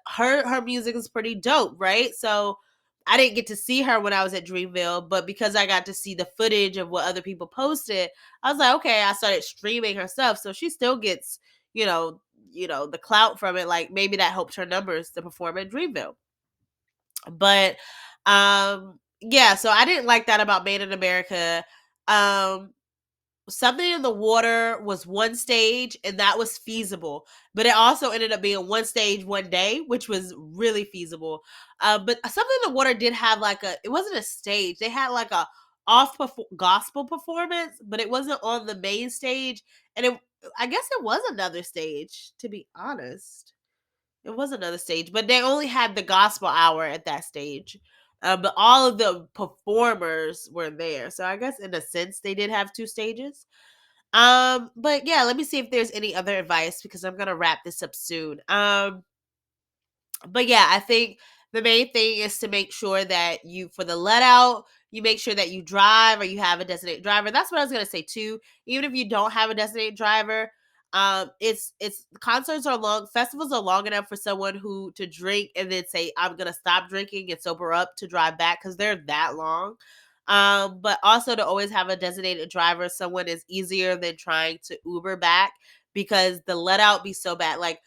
Her music is pretty dope, right? So I didn't get to see her when I was at Dreamville, but because I got to see the footage of what other people posted, I was like, okay, I started streaming her stuff. So she still gets, the clout from it. Like maybe that helped her numbers to perform at Dreamville. But yeah, so I didn't like that about Made in America. Um Something in the Water was one stage, and that was feasible, but it also ended up being one stage one day, which was really feasible. But Something in the Water did have like it wasn't a stage, they had like a gospel performance, but it wasn't on the main stage. And I guess it was another stage, to be honest. It was another stage, but they only had the gospel hour at that stage. But all of the performers were there. So I guess in a sense they did have 2 stages. But yeah, let me see if there's any other advice, because I'm gonna wrap this up soon. But yeah, I think the main thing is to make sure that for the let out, you make sure that you drive or you have a designated driver. That's what I was gonna say too. Even if you don't have a designated driver, It's concerts are long, festivals are long enough for someone who to drink and then say I'm gonna stop drinking and sober up to drive back because they're that long. But also to always have a designated driver, someone is easier than trying to Uber back because the let out be so bad. Like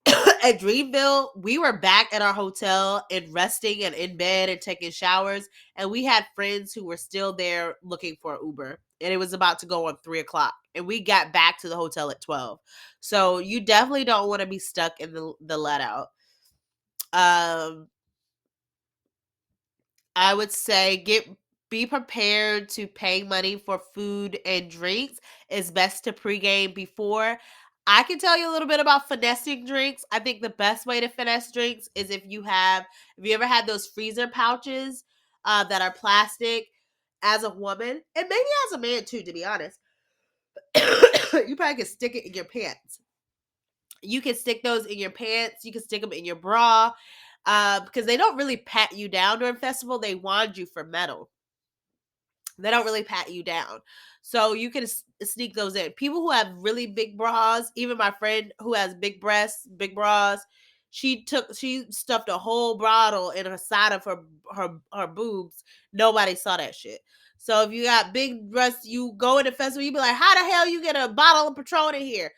at Dreamville, we were back at our hotel and resting and in bed and taking showers. And we had friends who were still there looking for Uber. And it was about to go on 3 o'clock. And we got back to the hotel at 12. So you definitely don't want to be stuck in the let out. Um, I would say be prepared to pay money for food and drinks. It's best to pregame before. I can tell you a little bit about finessing drinks. I think the best way to finesse drinks is if you ever had those freezer pouches that are plastic as a woman, and maybe as a man too, to be honest. You probably can stick it in your pants. You can stick those in your pants. You can stick them in your bra because they don't really pat you down during festival. They wand you for metal. They don't really pat you down. So you can sneak those in. People who have really big bras, even my friend who has big breasts, big bras, she stuffed a whole bottle in the side of her boobs. Nobody saw that shit. So if you got big breasts, you go in the festival, you be like, how the hell you get a bottle of Patron in here?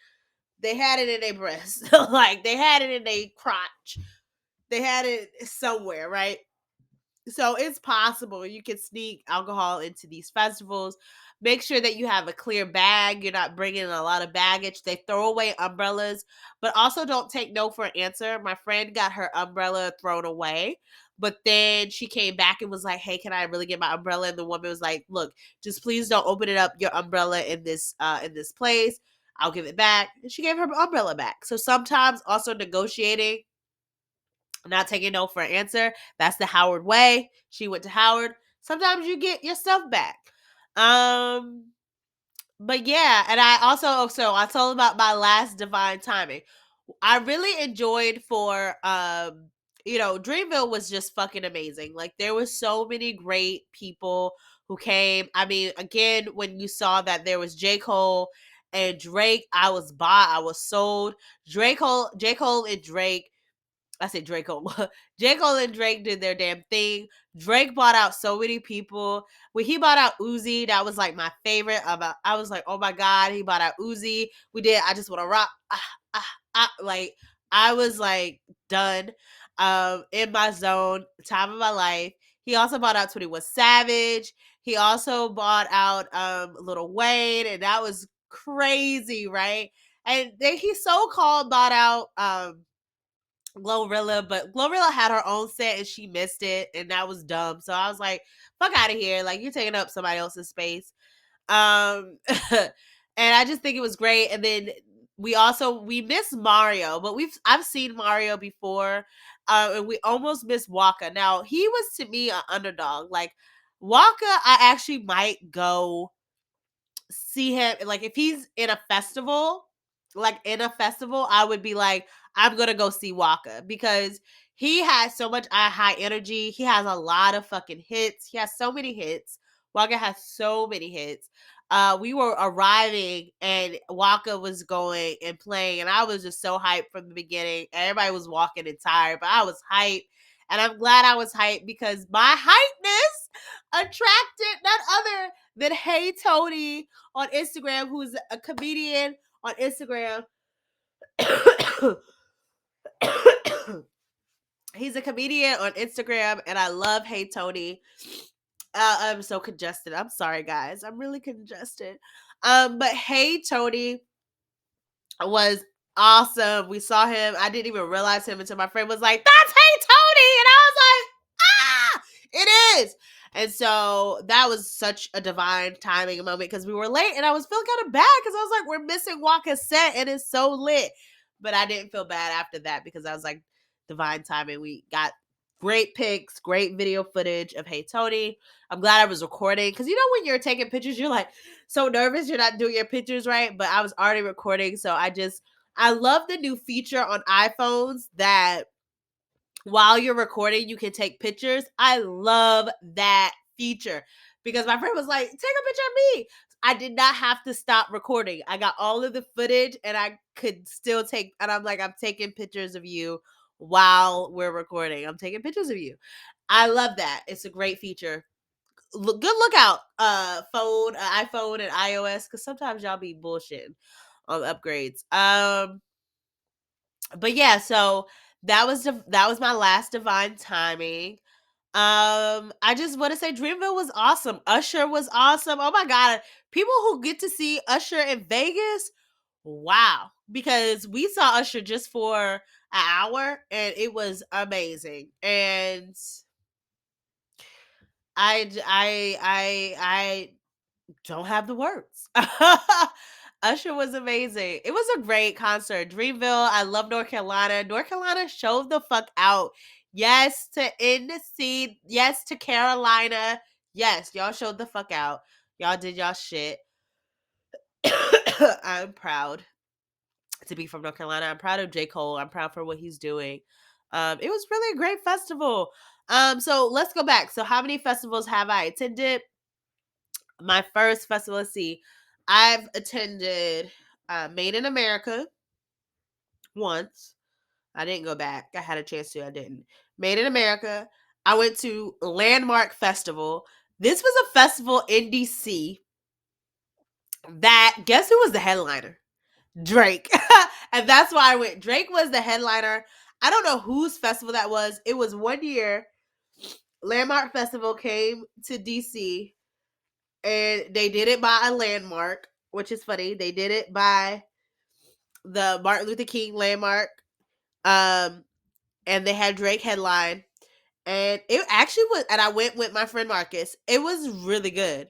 They had it in their breast. Like they had it in their crotch. They had it somewhere, right? So it's possible you can sneak alcohol into these festivals. Make sure that you have a clear bag. You're not bringing a lot of baggage. They throw away umbrellas, but also don't take no for an answer. My friend got her umbrella thrown away, but then she came back and was like, "Hey, can I really get my umbrella?" And the woman was like, "Look, just please don't open it up your umbrella in this place. I'll give it back." And she gave her umbrella back. So sometimes also negotiating, not taking no for an answer. That's the Howard way. She went to Howard. Sometimes you get your stuff back. Um, but yeah, and I told about my last divine timing. I really enjoyed Dreamville was just fucking amazing. Like there was so many great people who came. I mean, again, when you saw that there was J. Cole and Drake, I was bought, I was sold. J. Cole and Drake, I said Draco. J. Cole and Drake did their damn thing. Drake bought out so many people. When he bought out Uzi, that was like my favorite. I was like, oh my God, he bought out Uzi. We did I Just Want to Rock. Like, I was like done. In my zone, time of my life. He also bought out 21 Savage. He also bought out Lil Wayne, and that was crazy, right? And then he so called bought out Glorilla, but Glorilla had her own set and she missed it, and that was dumb. So I was like, "Fuck out of here! Like you're taking up somebody else's space." And I just think it was great. And then we missed Mario, but I've seen Mario before, and we almost missed Waka. Now he was to me an underdog. Like Waka, I actually might go see him. Like if he's in a festival, I would be like, I'm gonna go see Waka because he has so much high energy. He has a lot of fucking hits. He has so many hits. Waka has so many hits. We were arriving and Waka was going and playing, and I was just so hyped from the beginning. Everybody was walking and tired, but I was hyped. And I'm glad I was hyped because my hypeness attracted none other than Hey Tony on Instagram, who's a comedian on Instagram. He's a comedian on Instagram, and I love Hey Tony. I'm so congested. I'm sorry, guys. I'm really congested. But Hey Tony was awesome. We saw him. I didn't even realize him until my friend was like, "That's Hey Tony," and I was like, "Ah, it is." And so that was such a divine timing moment because we were late, and I was feeling kind of bad because I was like, "We're missing Waka's set, and it's so lit." But I didn't feel bad after that because I was like, divine timing. We got great pics, great video footage of Hey Tony. I'm glad I was recording because when you're taking pictures, you're like so nervous you're not doing your pictures right. But I was already recording, so I love the new feature on iPhones that while you're recording, you can take pictures. I love that feature because my friend was like, take a picture of me. I did not have to stop recording. I got all of the footage and I could still take, and I'm like, I'm taking pictures of you while we're recording. I'm taking pictures of you. I love that. It's a great feature. Good lookout, iPhone and iOS, because sometimes y'all be bullshitting on upgrades. But yeah, so that was my last divine timing. I just want to say Dreamville was awesome. Usher was awesome. Oh my god, people who get to see Usher in Vegas, wow! Because we saw Usher just for an hour, and it was amazing. And I don't have the words. Usher was amazing. It was a great concert. Dreamville. I love North Carolina. North Carolina showed the fuck out. Yes to NC. Yes to Carolina. Yes, y'all showed the fuck out. Y'all did y'all shit. I'm proud to be from North Carolina. I'm proud of J. Cole. I'm proud for what he's doing. It was really a great festival. So let's go back. So how many festivals have I attended? My first festival, let's see. I've attended Made in America once. I didn't go back. I had a chance to. I didn't. Made in America. I went to Landmark Festival. This was a festival in DC that, guess who was the headliner? Drake. And that's why I went. Drake was the headliner. I don't know whose festival that was. It was one year. Landmark Festival came to DC and they did it by a landmark, which is funny. They did it by the Martin Luther King landmark. Um, and they had Drake headline. And it actually was, and I went with my friend Marcus. It was really good.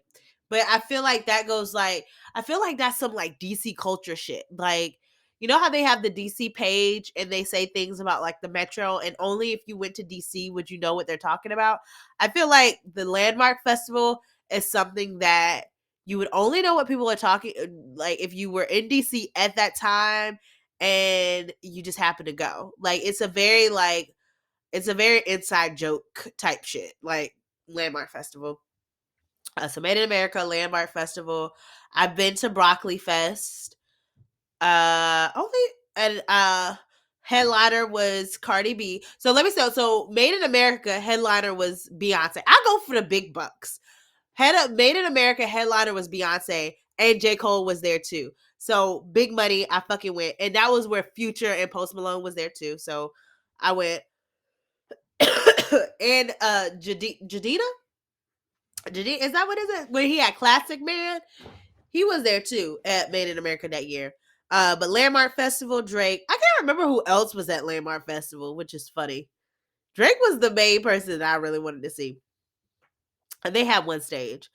But I feel like that goes like, I feel like that's some like DC culture shit. Like, you know how they have the DC page and they say things about like the metro, and only if you went to DC would you know what they're talking about? I feel like the Landmark Festival is something that you would only know what people are talking, like if you were in DC at that time and you just happen to go. Like it's a very inside joke type shit, like Landmark Festival. So Made in America, Landmark Festival. I've been to Broccoli Fest. Only and headliner was Cardi B. So let me say, so Made in America headliner was Beyonce. I go for the big bucks. Made in America headliner was Beyonce, and J. Cole was there too. So big money, I fucking went, and that was where Future and Post Malone was there too. So I went. And Jadina, is that what is it? When he had Classic Man, he was there too at Made in America that year. But Landmark Festival, Drake. I can't remember who else was at Landmark Festival, which is funny. Drake was the main person that I really wanted to see, and they had one stage.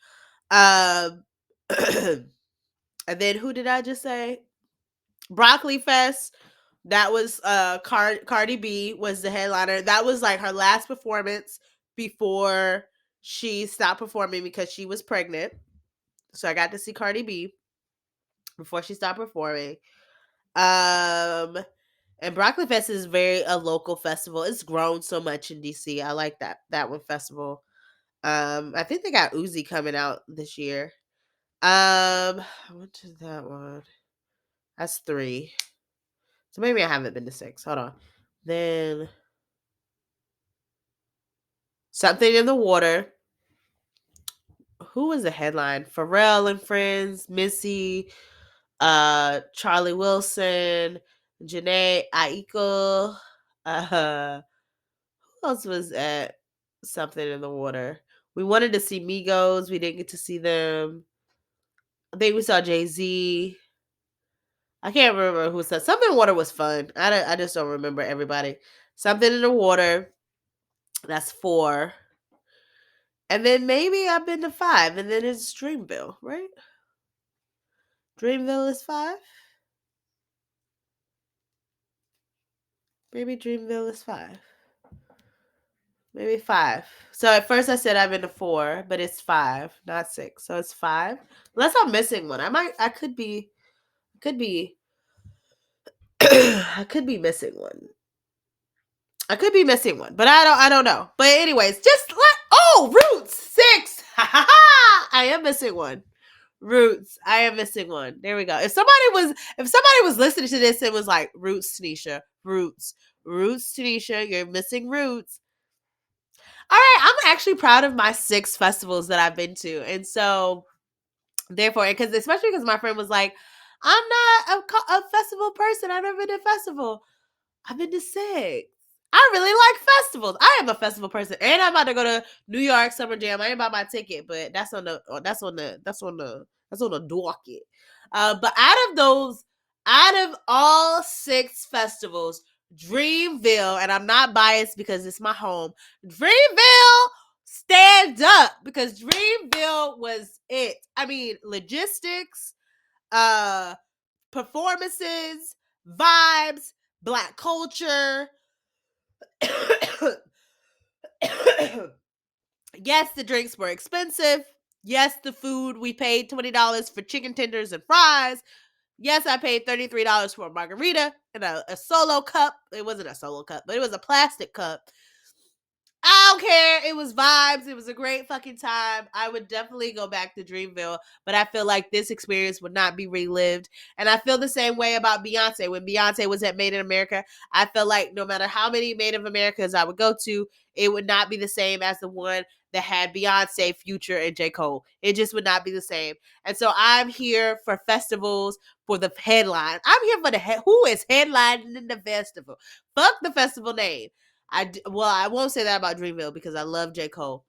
Um, and then who did I just say? Broccoli Fest. That was Cardi B was the headliner. That was like her last performance before she stopped performing because she was pregnant. So I got to see Cardi B before she stopped performing. And Broccoli Fest is very a local festival. It's grown so much in DC. I like that one festival. I think they got Uzi coming out this year. I went to that one. That's 3. So maybe I haven't been to 6. Hold on. Then Something in the Water. Who was the headline? Pharrell and Friends, Missy, Charlie Wilson, Janae Aiko. Who else was at Something in the Water? We wanted to see Migos. We didn't get to see them. I think we saw Jay-Z. I can't remember who said Something in the Water was fun. I just don't remember everybody. Something in the Water. That's 4. And then maybe I've been to 5. And then it's Dreamville, right? Dreamville is 5? Maybe Dreamville is 5. Maybe 5. So at first I said I've been to 4, but it's 5, not 6. So it's 5. Unless I'm missing one. I could be I could be missing one. I could be missing one, but I don't know. But anyways, just like Roots 6. Ha ha ha. I am missing one. Roots. I am missing one. There we go. If somebody was listening to this and was like, Roots, Tanisha, Roots, Tanisha, you're missing Roots. All right, I'm actually proud of my 6 festivals that I've been to. And so therefore, especially because my friend was like, I'm not a festival person. I've never been to a festival. I've been to 6. I really like festivals. I am a festival person, and I'm about to go to New York Summer Jam. I ain't bought my ticket, but that's on the docket. But out of all 6 festivals, Dreamville, and I'm not biased because it's my home. Dreamville, stand up, because Dreamville was it. I mean, logistics, uh, performances, vibes, Black culture. Yes, the drinks were expensive. Yes, the food, we paid $20 for chicken tenders and fries. Yes, I paid $33 for a margarita and a solo cup. It wasn't a solo cup, but it was a plastic cup. I don't care. It was vibes. It was a great fucking time. I would definitely go back to Dreamville, but I feel like this experience would not be relived. And I feel the same way about Beyonce. When Beyonce was at Made in America, I felt like no matter how many Made in Americas I would go to, it would not be the same as the one that had Beyonce, Future, and J. Cole. It just would not be the same. And so I'm here for festivals, for the headline. I'm here for who is headlining in the festival. Fuck the festival name. I won't say that about Dreamville because I love J. Cole.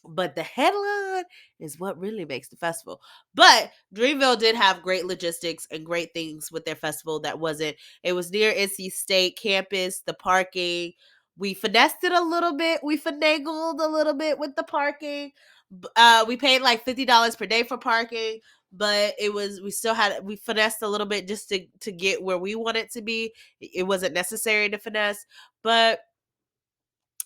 But the headline is what really makes the festival. But Dreamville did have great logistics and great things with their festival that wasn't. It was near NC State campus, the parking. We finessed it a little bit. We finagled a little bit with the parking. We paid like $50 per day for parking, but we finessed a little bit just to get where we want it to be. It wasn't necessary to finesse, but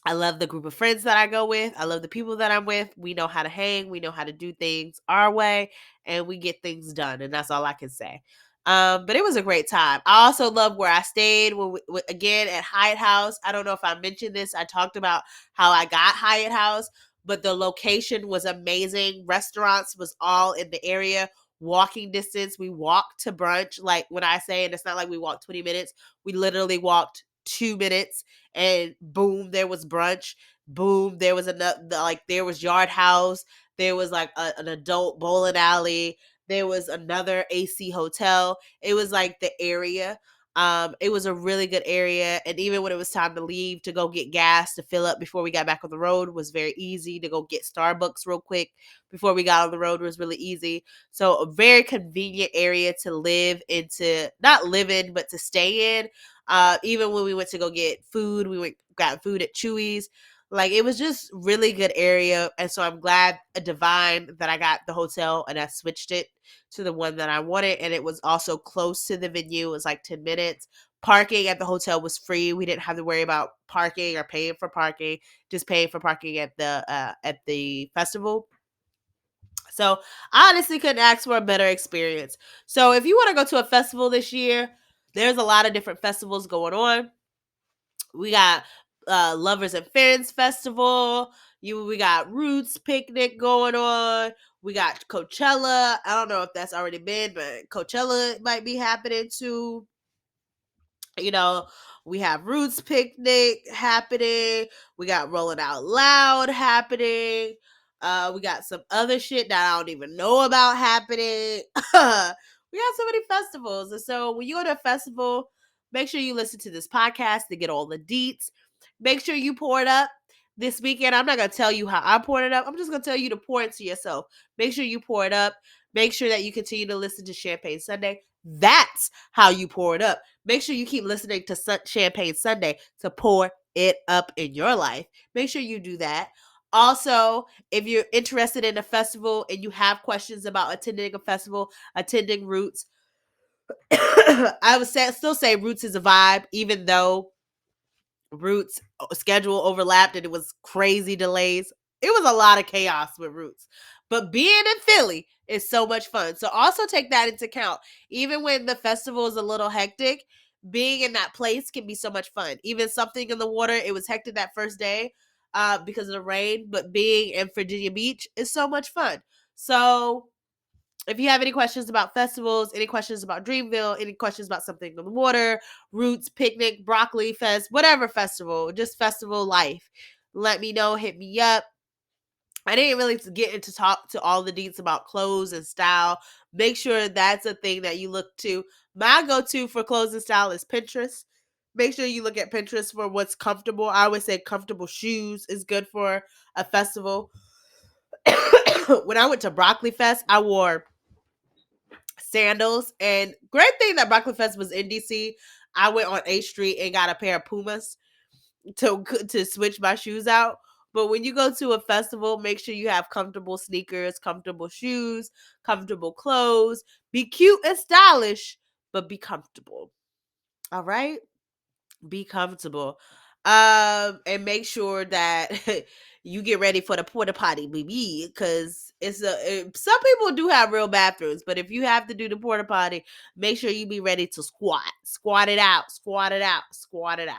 I love the group of friends that I go with. I love the people that I'm with. We know how to hang. We know how to do things our way, and we get things done. And that's all I can say. But it was a great time. I also love where I stayed. Again, at Hyatt House. I don't know if I mentioned this. I talked about how I got Hyatt House, but the location was amazing. Restaurants was all in the area. Walking distance. We walked to brunch. Like when I say, and it's not like we walked 20 minutes. We literally walked 2 minutes, and boom, there was brunch. Boom, there was there was Yard House. There was like an adult bowling alley. There was another AC hotel. It was like the area. It was a really good area, and even when it was time to leave to go get gas to fill up before we got back on the road was very easy. To go get Starbucks real quick before we got on the road was really easy. So a very convenient area to live into, not live in, but to stay in. Even when we went to go get food, got food at Chewy's. Like it was just really good area, and so I'm glad Divine that I got the hotel and I switched it to the one that I wanted, and it was also close to the venue. It was like 10 minutes. Parking at the hotel was free. We didn't have to worry about parking or paying for parking. Just paying for parking at the festival. So I honestly couldn't ask for a better experience. So if you want to go to a festival this year, there's a lot of different festivals going on. We got Lovers and Friends Festival. We got Roots Picnic going on. We got Coachella. I don't know if that's already been, but Coachella might be happening too. You know, we have Roots Picnic happening. We got Rolling Out Loud happening. We got some other shit that I don't even know about happening. We got so many festivals. And so when you go to a festival, make sure you listen to this podcast to get all the deets. Make sure you pour it up this weekend. I'm not going to tell you how I poured it up. I'm just going to tell you to pour it to yourself. Make sure you pour it up. Make sure that you continue to listen to Champagne Sunday. That's how you pour it up. Make sure you keep listening to Champagne Sunday to pour it up in your life. Make sure you do that. Also, if you're interested in a festival and you have questions about attending a festival, attending Roots, I would still say Roots is a vibe, even though Roots schedule overlapped and it was crazy delays. It was a lot of chaos with Roots. But being in Philly is so much fun. So also take that into account. Even when the festival is a little hectic, being in that place can be so much fun. Even Something in the Water, it was hectic that first day because of the rain, but being in Virginia Beach is so much fun. So if you have any questions about festivals, any questions about Dreamville, any questions about something on the water, Roots, Picnic, Broccoli Fest, whatever festival, just festival life, let me know. Hit me up. I didn't really get into talk to all the deets about clothes and style. Make sure that's a thing that you look to. My go-to for clothes and style is Pinterest. Make sure you look at Pinterest for what's comfortable. I always say comfortable shoes is good for a festival. When I went to Broccoli Fest, I wore sandals. And great thing that Broccoli Fest was in DC. I went on 8th Street and got a pair of Pumas to switch my shoes out. But when you go to a festival, make sure you have comfortable sneakers, comfortable shoes, comfortable clothes. Be cute and stylish, but be comfortable. All right? Be comfortable. And make sure that you get ready for the porta potty, baby, because some people do have real bathrooms, but if you have to do the porta potty, make sure you be ready to squat it out, squat it out, squat it out.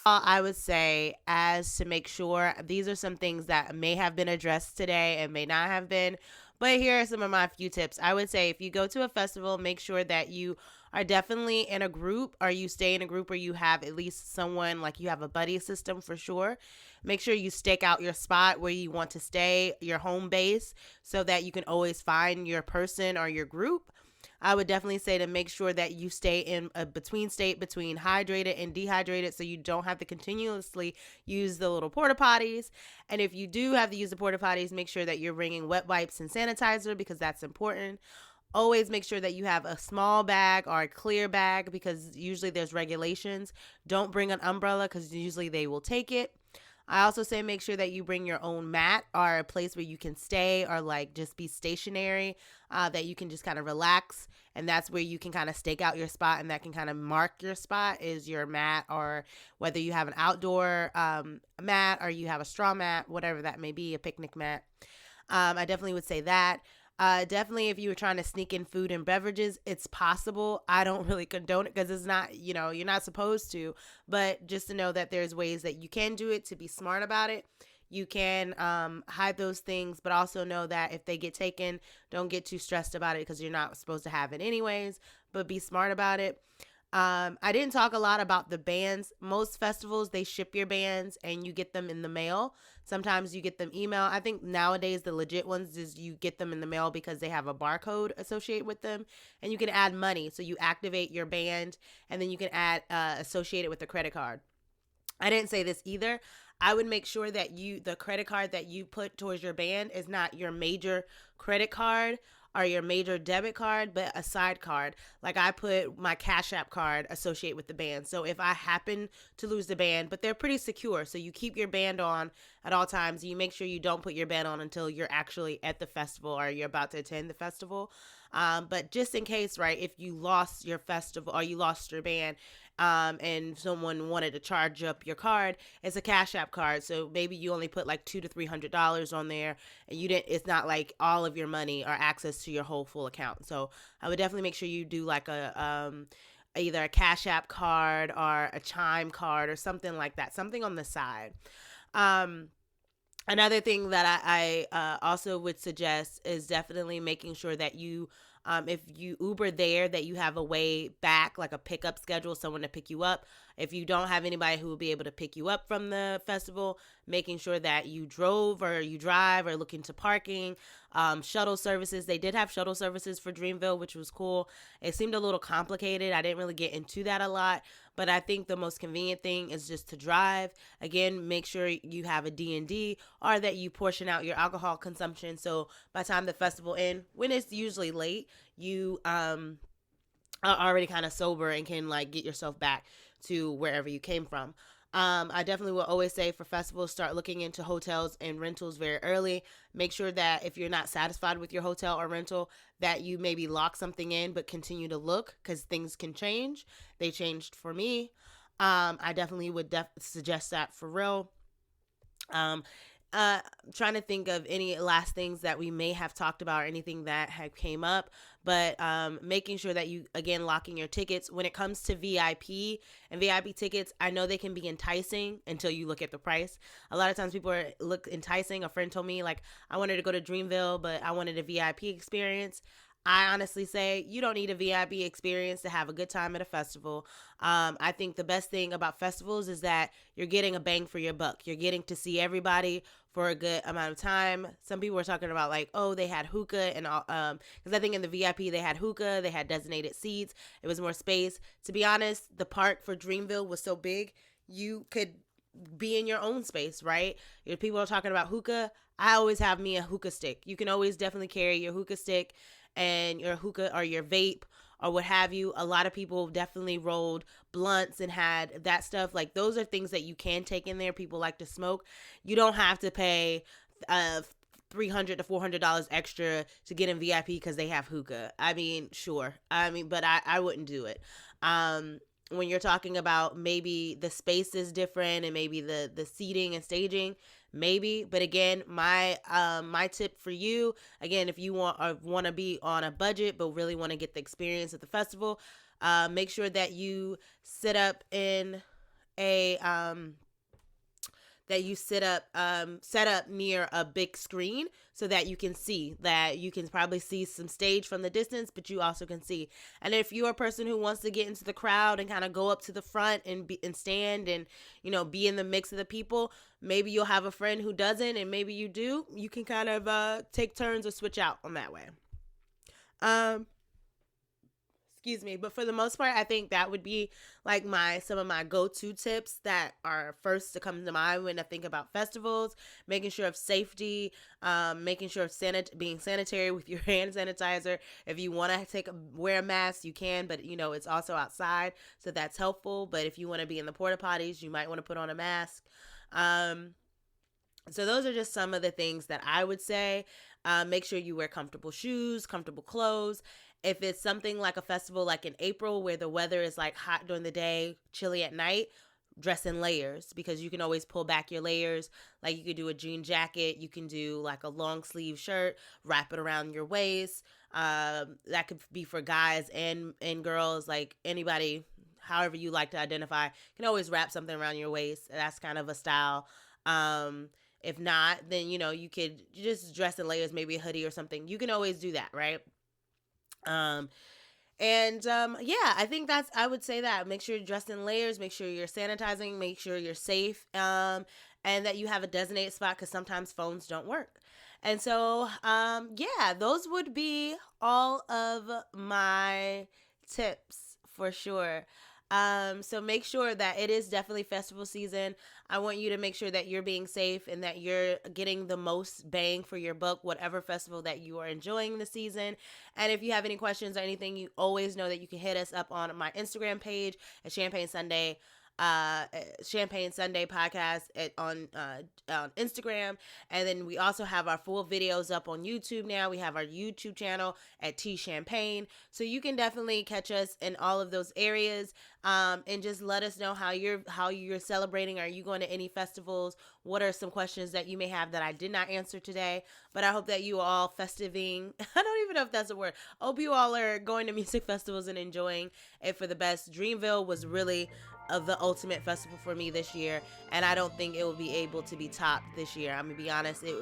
I would say, as to make sure, these are some things that may have been addressed today and may not have been. But here are some of my few tips. I would say if you go to a festival, make sure that you are definitely in a group, or you stay in a group where you have at least someone, like you have a buddy system for sure. Make sure you stake out your spot where you want to stay, your home base, so that you can always find your person or your group. I would definitely say to make sure that you stay in a between state between hydrated and dehydrated, so you don't have to continuously use the little porta potties. And if you do have to use the porta potties, make sure that you're bringing wet wipes and sanitizer, because that's important. Always make sure that you have a small bag or a clear bag, because usually there's regulations. Don't bring an umbrella, because usually they will take it. I also say make sure that you bring your own mat or a place where you can stay, or like just be stationary, that you can just kind of relax. And that's where you can kind of stake out your spot, and that can kind of mark your spot is your mat, or whether you have an outdoor mat or you have a straw mat, whatever that may be, a picnic mat. I definitely would say that. Definitely, if you were trying to sneak in food and beverages, it's possible. I don't really condone it, because it's not, you're not supposed to. But just to know that there's ways that you can do it, to be smart about it. You can hide those things, but also know that if they get taken, don't get too stressed about it, because you're not supposed to have it anyways. But be smart about it. I didn't talk a lot about the bands. Most festivals, they ship your bands and you get them in the mail. Sometimes you get them email. I think nowadays the legit ones is you get them in the mail because they have a barcode associated with them, and you can add money. So you activate your band, and then you can add associate it with a credit card. I didn't say this either. I would make sure that the credit card that you put towards your band is not your major credit card or your major debit card, but a side card. Like I put my Cash App card associated with the band. So if I happen to lose the band, but they're pretty secure. So you keep your band on at all times. You make sure you don't put your band on until you're actually at the festival or you're about to attend the festival. But just in case, right, if you lost your festival or you lost your band, and someone wanted to charge up your card, it's a Cash App card. So maybe you only put like $200 to $300 on there, and you didn't. It's not like all of your money or access to your whole full account. So I would definitely make sure you do like either a Cash App card or a Chime card or something like that, something on the side. Um, Another thing that I also would suggest is definitely making sure that you, if you Uber there, that you have a way back, like a pickup schedule, someone to pick you up. If you don't have anybody who will be able to pick you up from the festival, making sure that you drove or you drive or look into parking. Shuttle services. They did have shuttle services for Dreamville, which was cool. It seemed a little complicated. I didn't really get into that a lot, but I think the most convenient thing is just to drive. Again, make sure you have a D&D, or that you portion out your alcohol consumption. So by the time the festival ends, when it's usually late, you are already kind of sober and can like get yourself back to wherever you came from. I definitely will always say for festivals, start looking into hotels and rentals very early. Make sure that if you're not satisfied with your hotel or rental, that you maybe lock something in, but continue to look, because things can change. They changed for me. I definitely would suggest that for real. Um, trying to think of any last things that we may have talked about or anything that had came up, but making sure that you, again, locking your tickets. When it comes to VIP tickets, I know they can be enticing until you look at the price. A lot of times people look enticing. A friend told me, like, I wanted to go to Dreamville, but I wanted a VIP experience. I honestly say you don't need a VIP experience to have a good time at a festival. I think the best thing about festivals is that you're getting a bang for your buck. You're getting to see everybody for a good amount of time. Some people were talking about, like, oh, they had hookah and all, because I think in the VIP they had hookah, they had designated seats, it was more space. To be honest, the park for Dreamville was so big, you could be in your own space, right? If people are talking about hookah, I always have me a hookah stick. You can always definitely carry your hookah stick and your hookah or your vape or what have you. A lot of people definitely rolled blunts and had that stuff. Like, those are things that you can take in there. People like to smoke. You don't have to pay $300 to $400 extra to get in VIP because they have hookah. I mean, sure. I mean, but I wouldn't do it. When you're talking about maybe the space is different and maybe the seating and staging, maybe. But again, my tip for you, again, if you want to be on a budget but really want to get the experience at the festival, make sure that you sit up in a set up near a big screen so that you can probably see some stage from the distance, but you also can see. And if you're a person who wants to get into the crowd and kind of go up to the front and stand and, be in the mix of the people, maybe you'll have a friend who doesn't, and maybe you do. You can kind of take turns or switch out on that way. Excuse me. But for the most part, I think that would be like some of my go-to tips that are first to come to mind when I think about festivals. Making sure of safety, making sure of being sanitary with your hand sanitizer. If you want to wear a mask, you can, but it's also outside, so that's helpful. But if you want to be in the porta potties, you might want to put on a mask. So those are just some of the things that I would say. Make sure you wear comfortable shoes, comfortable clothes. If it's something like a festival like in April where the weather is like hot during the day, chilly at night, dress in layers, because you can always pull back your layers. Like, you could do a jean jacket, you can do like a long sleeve shirt, wrap it around your waist. That could be for guys and girls, like anybody, however you like to identify. You can always wrap something around your waist. That's kind of a style. If not, then you could just dress in layers, maybe a hoodie or something. You can always do that, right? Yeah, I think I would say that. Make sure you're dressed in layers, make sure you're sanitizing, make sure you're safe, and that you have a designated spot, because sometimes phones don't work. And so, yeah, those would be all of my tips for sure. So make sure that it is definitely festival season. I want you to make sure that you're being safe and that you're getting the most bang for your buck, whatever festival that you are enjoying the season. And if you have any questions or anything, you always know that you can hit us up on my Instagram page at Champagne Sunday podcast on Instagram. And then we also have our full videos up on YouTube now. We have our YouTube channel at T Champagne, so you can definitely catch us in all of those areas, and just let us know how you're celebrating. Are you going to any festivals? What are some questions that you may have that I did not answer today? But I hope that you are all festiving. I don't even know if that's a word. I hope you all are going to music festivals and enjoying it for the best. Dreamville was really of the ultimate festival for me this year, and I don't think it will be able to be topped this year. I'm gonna be honest. It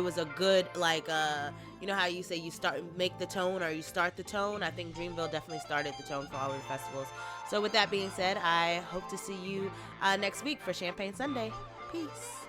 was a good, like, how you say you make the tone, or you start the tone. I think Dreamville definitely started the tone for all of the festivals. So with that being said, I hope to see you next week for Champagne Sunday. Peace.